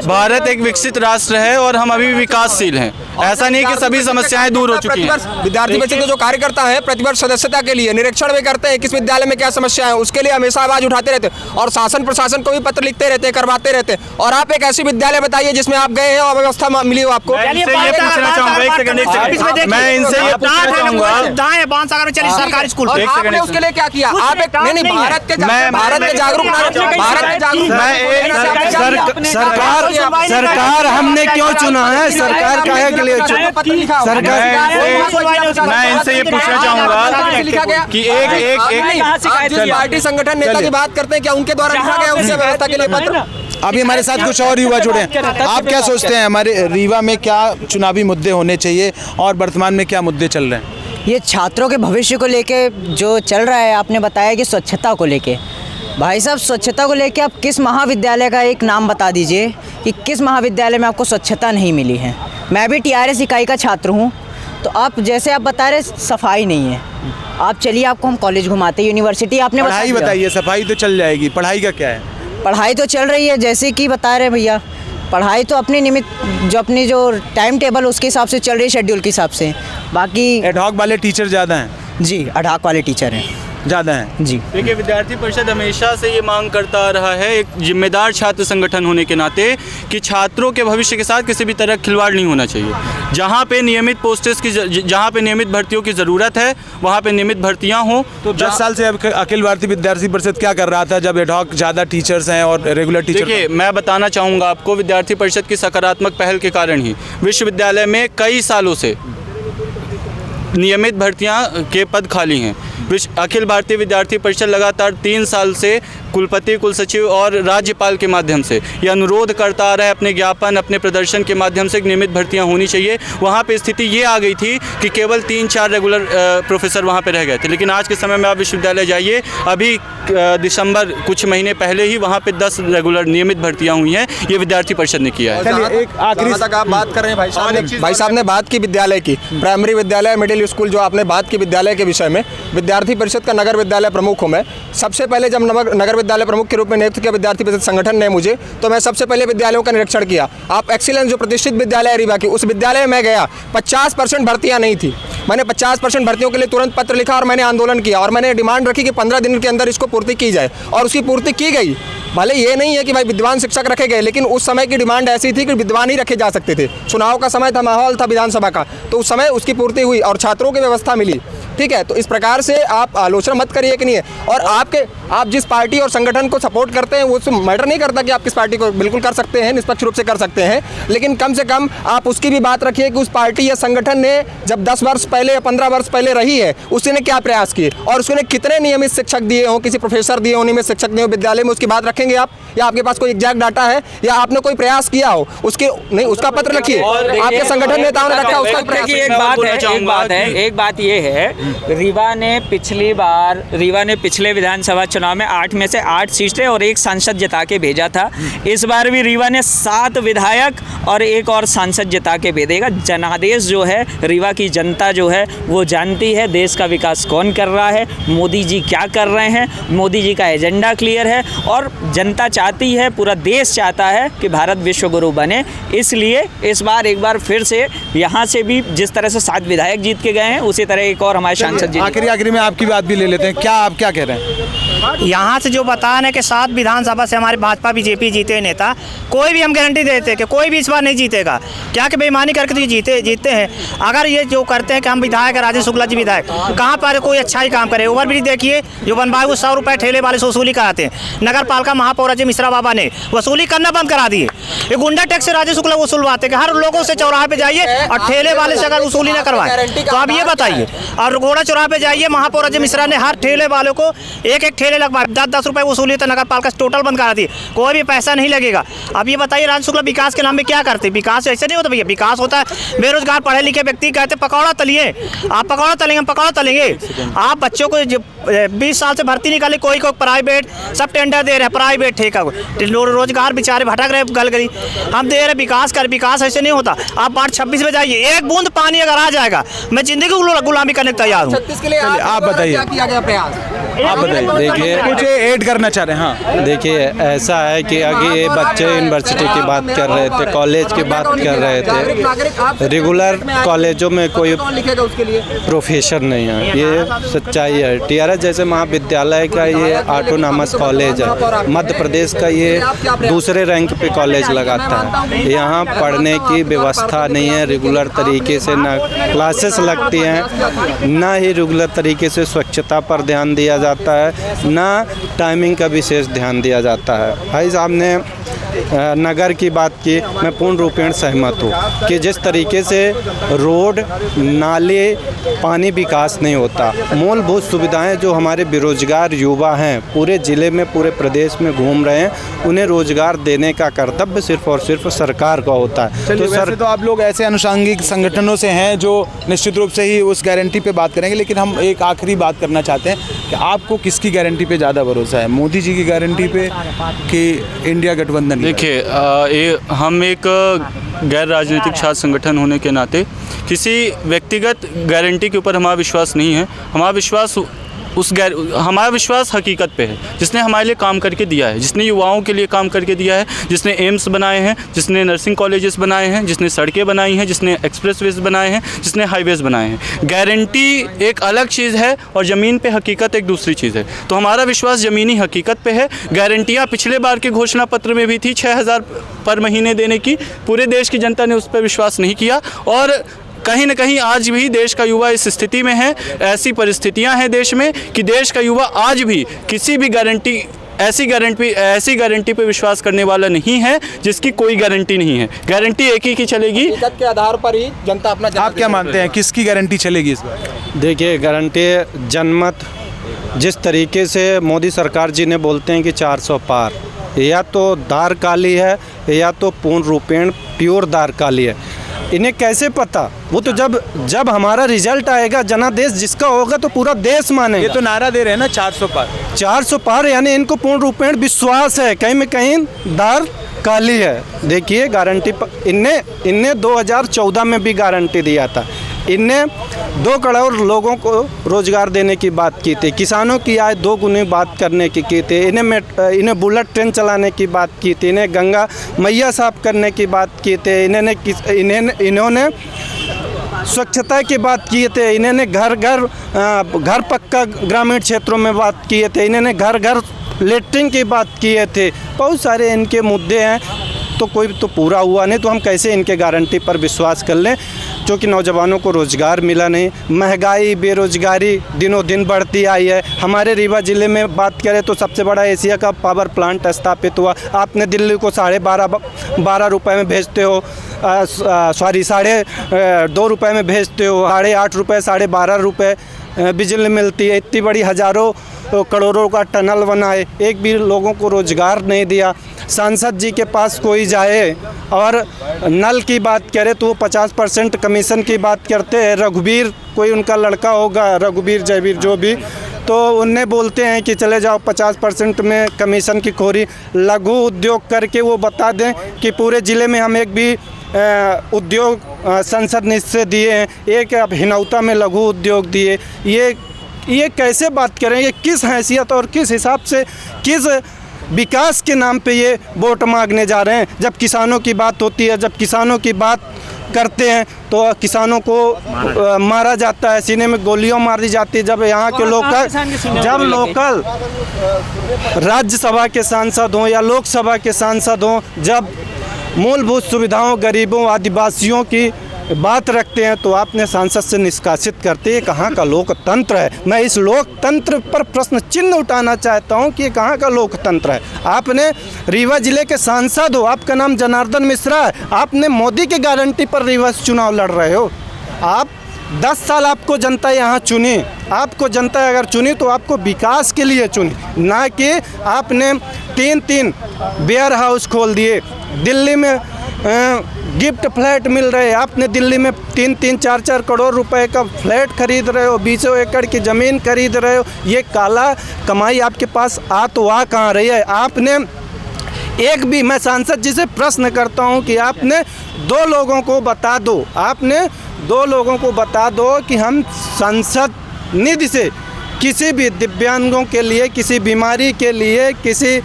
भारत एक विकसित राष्ट्र है और हम अभी भी विकासशील हैं, ऐसा नहीं कि सभी समस्याएं दूर हो चुकी हैं। विद्यार्थी परिषद के जो कार्यकर्ता है प्रतिवर्ष सदस्यता के लिए निरीक्षण भी करते हैं किस विद्यालय में क्या समस्या है, उसके लिए हमेशा आवाज उठाते रहते हैं और शासन प्रशासन को भी पत्र लिखते रहते हैं, करवाते रहते हैं। और आप एक ऐसी विद्यालय बताइए जिसमें आप गए हैं और व्यवस्था मिली हो आपको? मैं इनसे ये पूछना चाहूंगा, एक सेकंड, सरकारी स्कूल, आपने उसके लिए क्या किया? आप एक नहीं, भारत के जागरूक सरकार हमने क्यों चुना है? सरकार काहे के लिए चुना? मैं इनसे ये पूछना चाहूंगा कि एक पार्टी संगठन नेता की बात करते हैं, क्या उनके द्वारा लिखा गया उससे व्यवस्था के लिए पत्र? अभी हमारे साथ कुछ और युवा जुड़े हैं। आप क्या सोचते हैं, हमारे रीवा में क्या चुनावी मुद्दे होने चाहिए और वर्तमान में क्या मुद्दे चल रहे हैं? ये छात्रों के भविष्य को लेके जो चल रहा है, आपने बताया कि स्वच्छता को लेके, भाई साहब स्वच्छता को लेके आप किस महाविद्यालय का एक नाम बता दीजिए कि किस महाविद्यालय में आपको स्वच्छता नहीं मिली है। मैं भी TRS इकाई का छात्र हूँ, तो आप जैसे आप बता रहे सफाई नहीं है, आप चलिए आपको हम कॉलेज घुमाते, यूनिवर्सिटी आपने पढ़ाई बताइए। सफाई तो चल जाएगी, पढ़ाई का क्या है? पढ़ाई तो चल रही है जैसे कि बता रहे भैया, पढ़ाई तो अपने निमित्त जो अपनी जो टाइम टेबल उसके हिसाब से चल रही है, शेड्यूल के हिसाब से। बाकी एडहॉक वाले टीचर ज़्यादा हैं? जी, एडहॉक वाले टीचर हैं ज़्यादा हैं जी। देखिए, विद्यार्थी परिषद हमेशा से ये मांग करता आ रहा है, एक जिम्मेदार छात्र संगठन होने के नाते, कि छात्रों के भविष्य के साथ किसी भी तरह खिलवाड़ नहीं होना चाहिए। जहाँ पे नियमित पोस्टेस की, जहाँ पे नियमित भर्तियों की ज़रूरत है वहाँ पे नियमित भर्तियाँ हों। तो 10 साल से अखिल भारतीय विद्यार्थी परिषद क्या कर रहा था जब एडहॉक ज़्यादा टीचर्स हैं और रेगुलर टीचर? देखिए, मैं बताना चाहूँगा आपको, विद्यार्थी परिषद की सकारात्मक पहल के कारण ही विश्वविद्यालय में कई सालों से नियमित भर्तियाँ के पद खाली हैं। अखिल भारतीय विद्यार्थी परिषद लगातार 3 साल से कुलपति, कुलसचिव और राज्यपाल के माध्यम से ये अनुरोध करता आ रहा है, अपने ज्ञापन, अपने प्रदर्शन के माध्यम से नियमित भर्तियां होनी चाहिए। वहाँ पे स्थिति ये आ गई थी कि केवल 3-4 रेगुलर प्रोफेसर वहाँ पे रह गए थे, लेकिन आज के समय में आप विश्वविद्यालय जाइए, अभी दिसंबर कुछ महीने पहले ही वहाँ पे 10 रेगुलर नियमित भर्तियाँ हुई हैं। ये विद्यार्थी परिषद ने किया है। एक आखिरी तक आप बात कर रहे हैं, भाई साहब ने बात की विद्यालय की, प्राइमरी विद्यालय, मिडिल स्कूल, जो आपने बात की विद्यालय के विषय में, विद्यार्थी परिषद का नगर विद्यालय प्रमुख हूँ मैं। सबसे पहले जब नगर विद्यालय प्रमुख के रूप में नियुक्त किया विद्यार्थी परिषद संगठन ने मुझे, तो मैं सबसे पहले विद्यालयों का निरीक्षण किया। आप एक्सीलेंस जो प्रतिष्ठित विद्यालय है रीवा की, उस विद्यालय में मैं गया, 50% भर्तियाँ नहीं थी। मैंने 50% भर्तियों के लिए तुरंत पत्र लिखा और मैंने आंदोलन किया और मैंने डिमांड रखी कि 15 दिन के अंदर इसको पूर्ति की जाए, और उसकी पूर्ति की गई। भले ये नहीं है कि भाई विद्वान शिक्षक रखे गए, लेकिन उस समय की डिमांड ऐसी थी कि विद्वान ही रखे जा सकते थे। चुनाव का समय था, माहौल था विधानसभा का, तो उस समय उसकी पूर्ति हुई और छात्रों की व्यवस्था मिली। ठीक है, तो इस प्रकार से आप आलोचना मत करिए कि नहीं है। और आप जिस पार्टी और संगठन को सपोर्ट करते हैं वो मैटर नहीं करता कि आप किस पार्टी को, बिल्कुल कर सकते हैं, निष्पक्ष रूप से कर सकते हैं, लेकिन कम से कम आप उसकी भी बात रखिए कि उस पार्टी या संगठन ने जब 10 वर्ष पहले या 15 वर्ष पहले रही है उसने क्या प्रयास किए और उसने कितने नियमित शिक्षक दिए हों, किसी प्रोफेसर दिए हों, नियमित शिक्षक दिए हों विद्यालय में, उसकी बात रखेंगे आप? या आपके पास कोई एग्जैक्ट डाटा है या आपने कोई प्रयास किया हो उसके नहीं, उसका पत्र रखिए। आपके संगठन नेताओं ने रखा, उसका प्रयास। एक बात ये है, रीवा ने पिछले विधानसभा चुनाव में 8 में से 8 सीटें और 1 सांसद जिता के भेजा था। इस बार भी रीवा ने 7 विधायक और 1 और सांसद जिता के भेजेगा। जनादेश जो है, रीवा की जनता जो है वो जानती है देश का विकास कौन कर रहा है, मोदी जी क्या कर रहे हैं। मोदी जी का एजेंडा क्लियर है और जनता चाहती है, पूरा देश चाहता है कि भारत विश्व गुरु बने। इसलिए इस बार एक बार फिर से यहाँ से भी जिस तरह से 7 विधायक जीत के गए हैं उसी तरह एक और हमारे सांसद जी। आखिरी में आपकी बात भी ले लेते हैं, क्या आप क्या कह रहे हैं? यहाँ से जो बता रहे हैं कि 7 विधानसभा से हमारे भाजपा बीजेपी जीते नेता, कोई भी हम गारंटी देते हैं कि कोई भी इस बार नहीं जीतेगा। क्या कि बेईमानी करके तो जीतते हैं। अगर ये जो करते हैं कि हम विधायक राजेश शुक्ला जी विधायक, कहाँ पर कोई अच्छा ही काम करे। ओवरब्रिज देखिए जो बनवाए वो 100 रुपये ठेले वाले से वसूली कराते हैं। नगर पालिका महापौर अजय मिश्रा बाबा ने वसूली करना बंद करा दिए। ये गुंडा टैक्स से राजेश शुक्ला वसूलवाते हैं। हर लोगों से चौराहे पे जाइए और ठेले वाले से अगर वसूली ना करवाए तो आप ये बताइए। और घोड़ा चौराहे पे जाइए, महापौर अजय मिश्रा ने हर ठेले वालों को एक ठेले लगवाए, 10-10 रुपये वसूली तो नगर पालिका टोटल बंद करा दी, कोई भी पैसा नहीं लगेगा। अब ये बताइए राजेश शुक्ला विकास के नाम पे क्या करते? विकास ऐसे नहीं होता भैया। विकास होता है बेरोजगार पढ़े लिखे व्यक्ति कहते पकौड़ा तलिए, आप पकौड़ा तलेंगे, हम पकौड़ा तलेंगे। आप बच्चों को 20 साल से भर्ती निकाले, कोई प्राइवेट, सब टेंडर दे रहे हैं प्राइवेट ठेका, रोजगार बेचारे भटक रहे गल गली। हम दे रहे विकास कर, विकास ऐसे नहीं होता। आप 26 में जाइए, एक बूंद पानी अगर आ जाएगा मैं जिंदगी गुलामी करने तैयार हूँ। आप बताइए, आप बताइए। देखिए कुछ ऐड करना चाह रहे हैं? हाँ देखिए, ऐसा है कि आगे ये बच्चे यूनिवर्सिटी की बात कर रहे थे, कॉलेज की बात कर रहे थे। रेगुलर कॉलेजों में कोई प्रोफेसर नहीं है, ये सच्चाई है। TRS जैसे महाविद्यालय का ये ऑटोनॉमस कॉलेज है, मध्य प्रदेश का ये दूसरे रैंक पे कॉलेज लगाता है। यहाँ पढ़ने की व्यवस्था नहीं है रेगुलर तरीके से, ना क्लासेस लगती हैं, ना ही रेगुलर तरीके से स्वच्छता पर ध्यान दिया जाता है, ना टाइमिंग का विशेष ध्यान दिया जाता है। भाई साहब ने नगर की बात की, मैं पूर्ण रूपेण सहमत हूँ कि जिस तरीके से रोड, नाले, पानी विकास नहीं होता, मूलभूत सुविधाएं जो हमारे बेरोजगार युवा हैं पूरे ज़िले में, पूरे प्रदेश में घूम रहे हैं, उन्हें रोजगार देने का कर्तव्य सिर्फ और सिर्फ सरकार का होता है। तो वैसे तो आप लोग ऐसे अनुषंगिक संगठनों से हैं जो निश्चित रूप से ही उस गारंटी पे बात करेंगे, लेकिन हम एक आखिरी बात करना चाहते हैं कि आपको किसकी गारंटी पे ज़्यादा भरोसा है, मोदी जी की गारंटी पे कि इंडिया गठबंधन? देखिए, हम एक गैर राजनीतिक छात्र संगठन होने के नाते किसी व्यक्तिगत गारंटी के ऊपर हमारा विश्वास नहीं है। हमारा विश्वास हकीकत पे है, जिसने हमारे लिए काम करके दिया है, जिसने युवाओं के लिए काम करके दिया है, जिसने एम्स बनाए हैं, जिसने नर्सिंग कॉलेजेस बनाए हैं, जिसने सड़कें बनाई हैं, जिसने एक्सप्रेसवेज बनाए हैं, जिसने हाईवेज बनाए हैं। गारंटी एक अलग चीज़ है और ज़मीन पे हकीकत एक दूसरी चीज़ है। तो हमारा विश्वास ज़मीनी हकीकत पे है। गारंटियाँ पिछले बार के घोषणा पत्र में भी थी 6,000 पर महीने देने की, पूरे देश की जनता ने उस पर विश्वास नहीं किया और कहीं ना कहीं आज भी देश का युवा इस स्थिति में है। ऐसी परिस्थितियां हैं देश में कि देश का युवा आज भी किसी भी ऐसी गारंटी पे विश्वास करने वाला नहीं है जिसकी कोई गारंटी नहीं है। गारंटी एक ही की चलेगी, के आधार पर ही जनता अपना। आप क्या मानते हैं, किसकी गारंटी चलेगी इस बार? देखिए, गारंटी जनमत जिस तरीके से मोदी सरकार जी ने बोलते हैं कि 400 पार, या तो दार काली है या तो पूर्ण रूपेण प्योर दार काली है। इन्हें कैसे पता? वो तो जब हमारा रिजल्ट आएगा, जनादेश जिसका होगा तो पूरा देश मानेगा। ये तो नारा दे रहे हैं ना 400 पार। 400 पार यानी इनको पूर्ण रूपेण विश्वास है, कहीं में कहीं दार काली है। देखिए, गारंटी पर इनने 2014 में भी गारंटी दिया था। इनने 2 करोड़ लोगों को रोजगार देने की बात की थी, किसानों की आय 2 गुनी बात करने की थी, इन्हें बुलेट ट्रेन चलाने की बात की थी, इन्हें गंगा मैया साफ करने की बात की थी, इन्होंने स्वच्छता की बात किए थे, इन्होंने घर पक्का ग्रामीण क्षेत्रों में बात किए थे, इन्होंने घर लेटरिन की बात किए थे। बहुत सारे इनके मुद्दे हैं, तो कोई तो पूरा हुआ नहीं, तो हम कैसे इनके गारंटी पर विश्वास कर लें। जो कि नौजवानों को रोज़गार मिला नहीं। महंगाई, बेरोज़गारी दिनों दिन बढ़ती आई है। हमारे रीवा ज़िले में बात करें तो सबसे बड़ा एशिया का पावर प्लांट स्थापित हुआ। आपने दिल्ली को 12.5 रुपये में भेजते हो, सॉरी 2.5 रुपये में भेजते हो, 8.5 रुपये, 12.5 रुपये बिजली मिलती है। इतनी बड़ी हज़ारों करोड़ों का टनल बनाए, एक भी लोगों को रोज़गार नहीं दिया। सांसद जी के पास कोई जाए और नल की बात करे तो वो 50% कमीशन की बात करते हैं। रघुवीर कोई उनका लड़का होगा, रघुवीर जयवीर जो भी, तो उन्हें बोलते हैं कि चले जाओ 50% में कमीशन की खोरी। लघु उद्योग करके वो बता दें कि पूरे ज़िले में हम एक भी उद्योग संसद निधि से दिए हैं, एक अब हिनौता में लघु उद्योग दिए। ये कैसे बात करें? ये किस हैसियत और किस हिसाब से, किस विकास के नाम पे ये वोट मांगने जा रहे हैं? जब किसानों की बात होती है, जब किसानों की बात करते हैं तो किसानों को मारा जाता है, सीने में गोलियां मारी जाती है। जब यहाँ के लोकल राज्यसभा के सांसद हों या लोकसभा के सांसद हों, जब मूलभूत सुविधाओं, गरीबों, आदिवासियों की बात रखते हैं तो आपने सांसद से निष्कासित करते हैं। कहाँ का लोकतंत्र है? मैं इस लोकतंत्र पर प्रश्न चिन्ह उठाना चाहता हूँ कि कहाँ का लोकतंत्र है? आपने रीवा जिले के सांसद हो, आपका नाम जनार्दन मिश्रा है, आपने मोदी की गारंटी पर रीवा से चुनाव लड़ रहे हो। आप 10 साल आपको जनता यहाँ चुनी, आपको जनता अगर चुनी तो आपको विकास के लिए चुनी, ना कि आपने 3 वेयर हाउस खोल दिए। दिल्ली में गिफ्ट फ्लैट मिल रहे हैं, आपने दिल्ली में 3-3, 4-4 करोड़ रुपए का फ्लैट खरीद रहे हो, 20 एकड़ की ज़मीन खरीद रहे हो। ये काला कमाई आपके पास आ तो आ कहाँ रही है? आपने एक भी, मैं सांसद जी से प्रश्न करता हूँ कि आपने 2 लोगों को बता दो, आपने 2 लोगों को बता दो कि हम संसद निधि से किसी भी दिव्यांगों के लिए, किसी बीमारी के लिए, किसी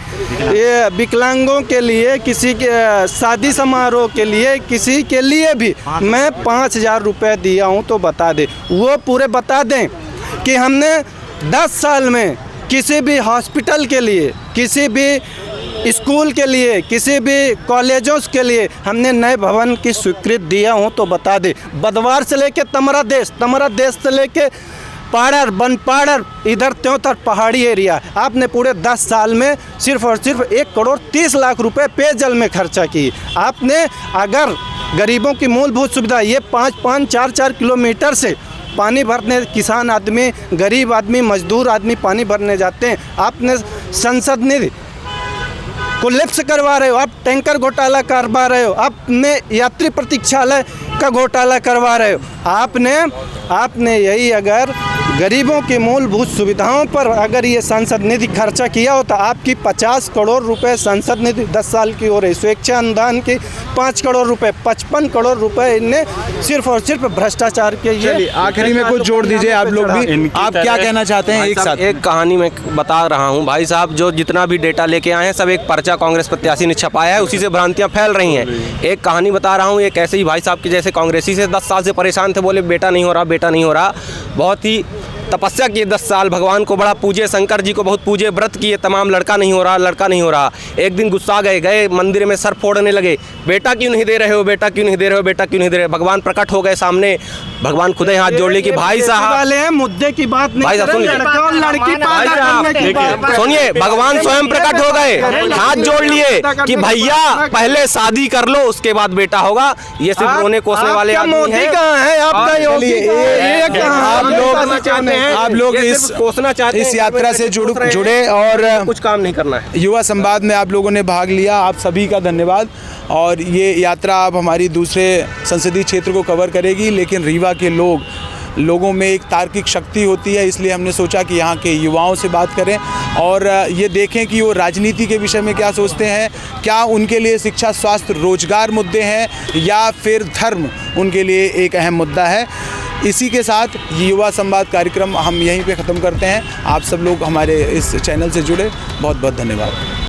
विकलांगों के लिए, किसी के शादी समारोह के लिए, किसी के लिए भी मैं 5,000 रुपये दिया हूँ तो बता दे। वो पूरे बता दें कि हमने 10 साल में किसी भी हॉस्पिटल के लिए, किसी भी स्कूल के लिए, किसी भी कॉलेजों के लिए हमने नए भवन की स्वीकृति दिया हूँ तो बता दे। बदवार से लेके तमरा देश से लेके पाड़र, बनपाड़र, इधर त्यों पहाड़ी एरिया, आपने पूरे 10 साल में सिर्फ और सिर्फ 1 करोड़ 30 लाख रुपए पेयजल में खर्चा की। आपने अगर गरीबों की मूलभूत सुविधा, ये 5-5, 4-4 किलोमीटर से पानी भरने किसान आदमी, गरीब आदमी, मजदूर आदमी पानी भरने जाते हैं, आपने संसद निधि को लिफ्ट करवा रहे हो, आप टैंकर घोटाला करवा रहे हो, आपने यात्री प्रतीक्षालय का घोटाला करवा रहे हो। आपने यही अगर गरीबों की मूलभूत सुविधाओं पर अगर ये संसद निधि खर्चा किया होता, आपकी 50 करोड़ रुपए संसद निधि 10 साल की हो रही, स्वेच्छा अनुदान की 5 करोड़ रुपए, 55 करोड़ रुपए इनने सिर्फ और सिर्फ भ्रष्टाचार के लिए। आखिरी में कुछ जोड़ दीजिए आप लोग भी, आप क्या कहना चाहते हैं? एक साथ एक कहानी में बता रहा हूँ भाई साहब, जो जितना भी डेटा लेके आए हैं सब एक पर्चा कांग्रेस प्रत्याशी ने छपाया है, उसी से भ्रांतियाँ फैल रही हैं। एक कहानी बता रहा हूँ, एक ऐसे ही भाई साहब के जैसे कांग्रेसी से 10 साल से परेशान थे, बोले बेटा नहीं हो रहा, बेटा नहीं हो रहा। बहुत ही तपस्या किए 10 साल, भगवान को बड़ा पूजे, शंकर जी को बहुत पूजे, व्रत किए तमाम, लड़का नहीं हो रहा, लड़का नहीं हो रहा। एक दिन गुस्सा गए मंदिर में सर फोड़ने लगे, बेटा क्यों नहीं दे रहे हो, बेटा क्यों नहीं दे रहे हो, बेटा क्यों नहीं दे रहे हो। भगवान प्रकट हो गए सामने, भगवान खुद ही हाथ जोड़ लिए कि भाई साहब वाले हैं, मुद्दे की बात नहीं, भाई साहब सुनिए, भगवान स्वयं प्रकट हो गए, हाथ जोड़ लिए कि भैया पहले शादी कर लो उसके बाद बेटा होगा। ये सिर्फ रोने कोसने वाले आदमी हैं। आप लोग इस यात्रा से जुड़े और कुछ काम नहीं करना है। युवा संवाद में आप लोगों ने भाग लिया, आप सभी का धन्यवाद। और ये यात्रा अब हमारी दूसरे संसदीय क्षेत्र को कवर करेगी, लेकिन रीवा के लोगों में एक तार्किक शक्ति होती है, इसलिए हमने सोचा कि यहाँ के युवाओं से बात करें और ये देखें कि वो राजनीति के विषय में क्या सोचते हैं, क्या उनके लिए शिक्षा, स्वास्थ्य, रोजगार मुद्दे हैं या फिर धर्म उनके लिए एक अहम मुद्दा है। इसी के साथ युवा संवाद कार्यक्रम हम यहीं पे ख़त्म करते हैं। आप सब लोग हमारे इस चैनल से जुड़े, बहुत बहुत धन्यवाद।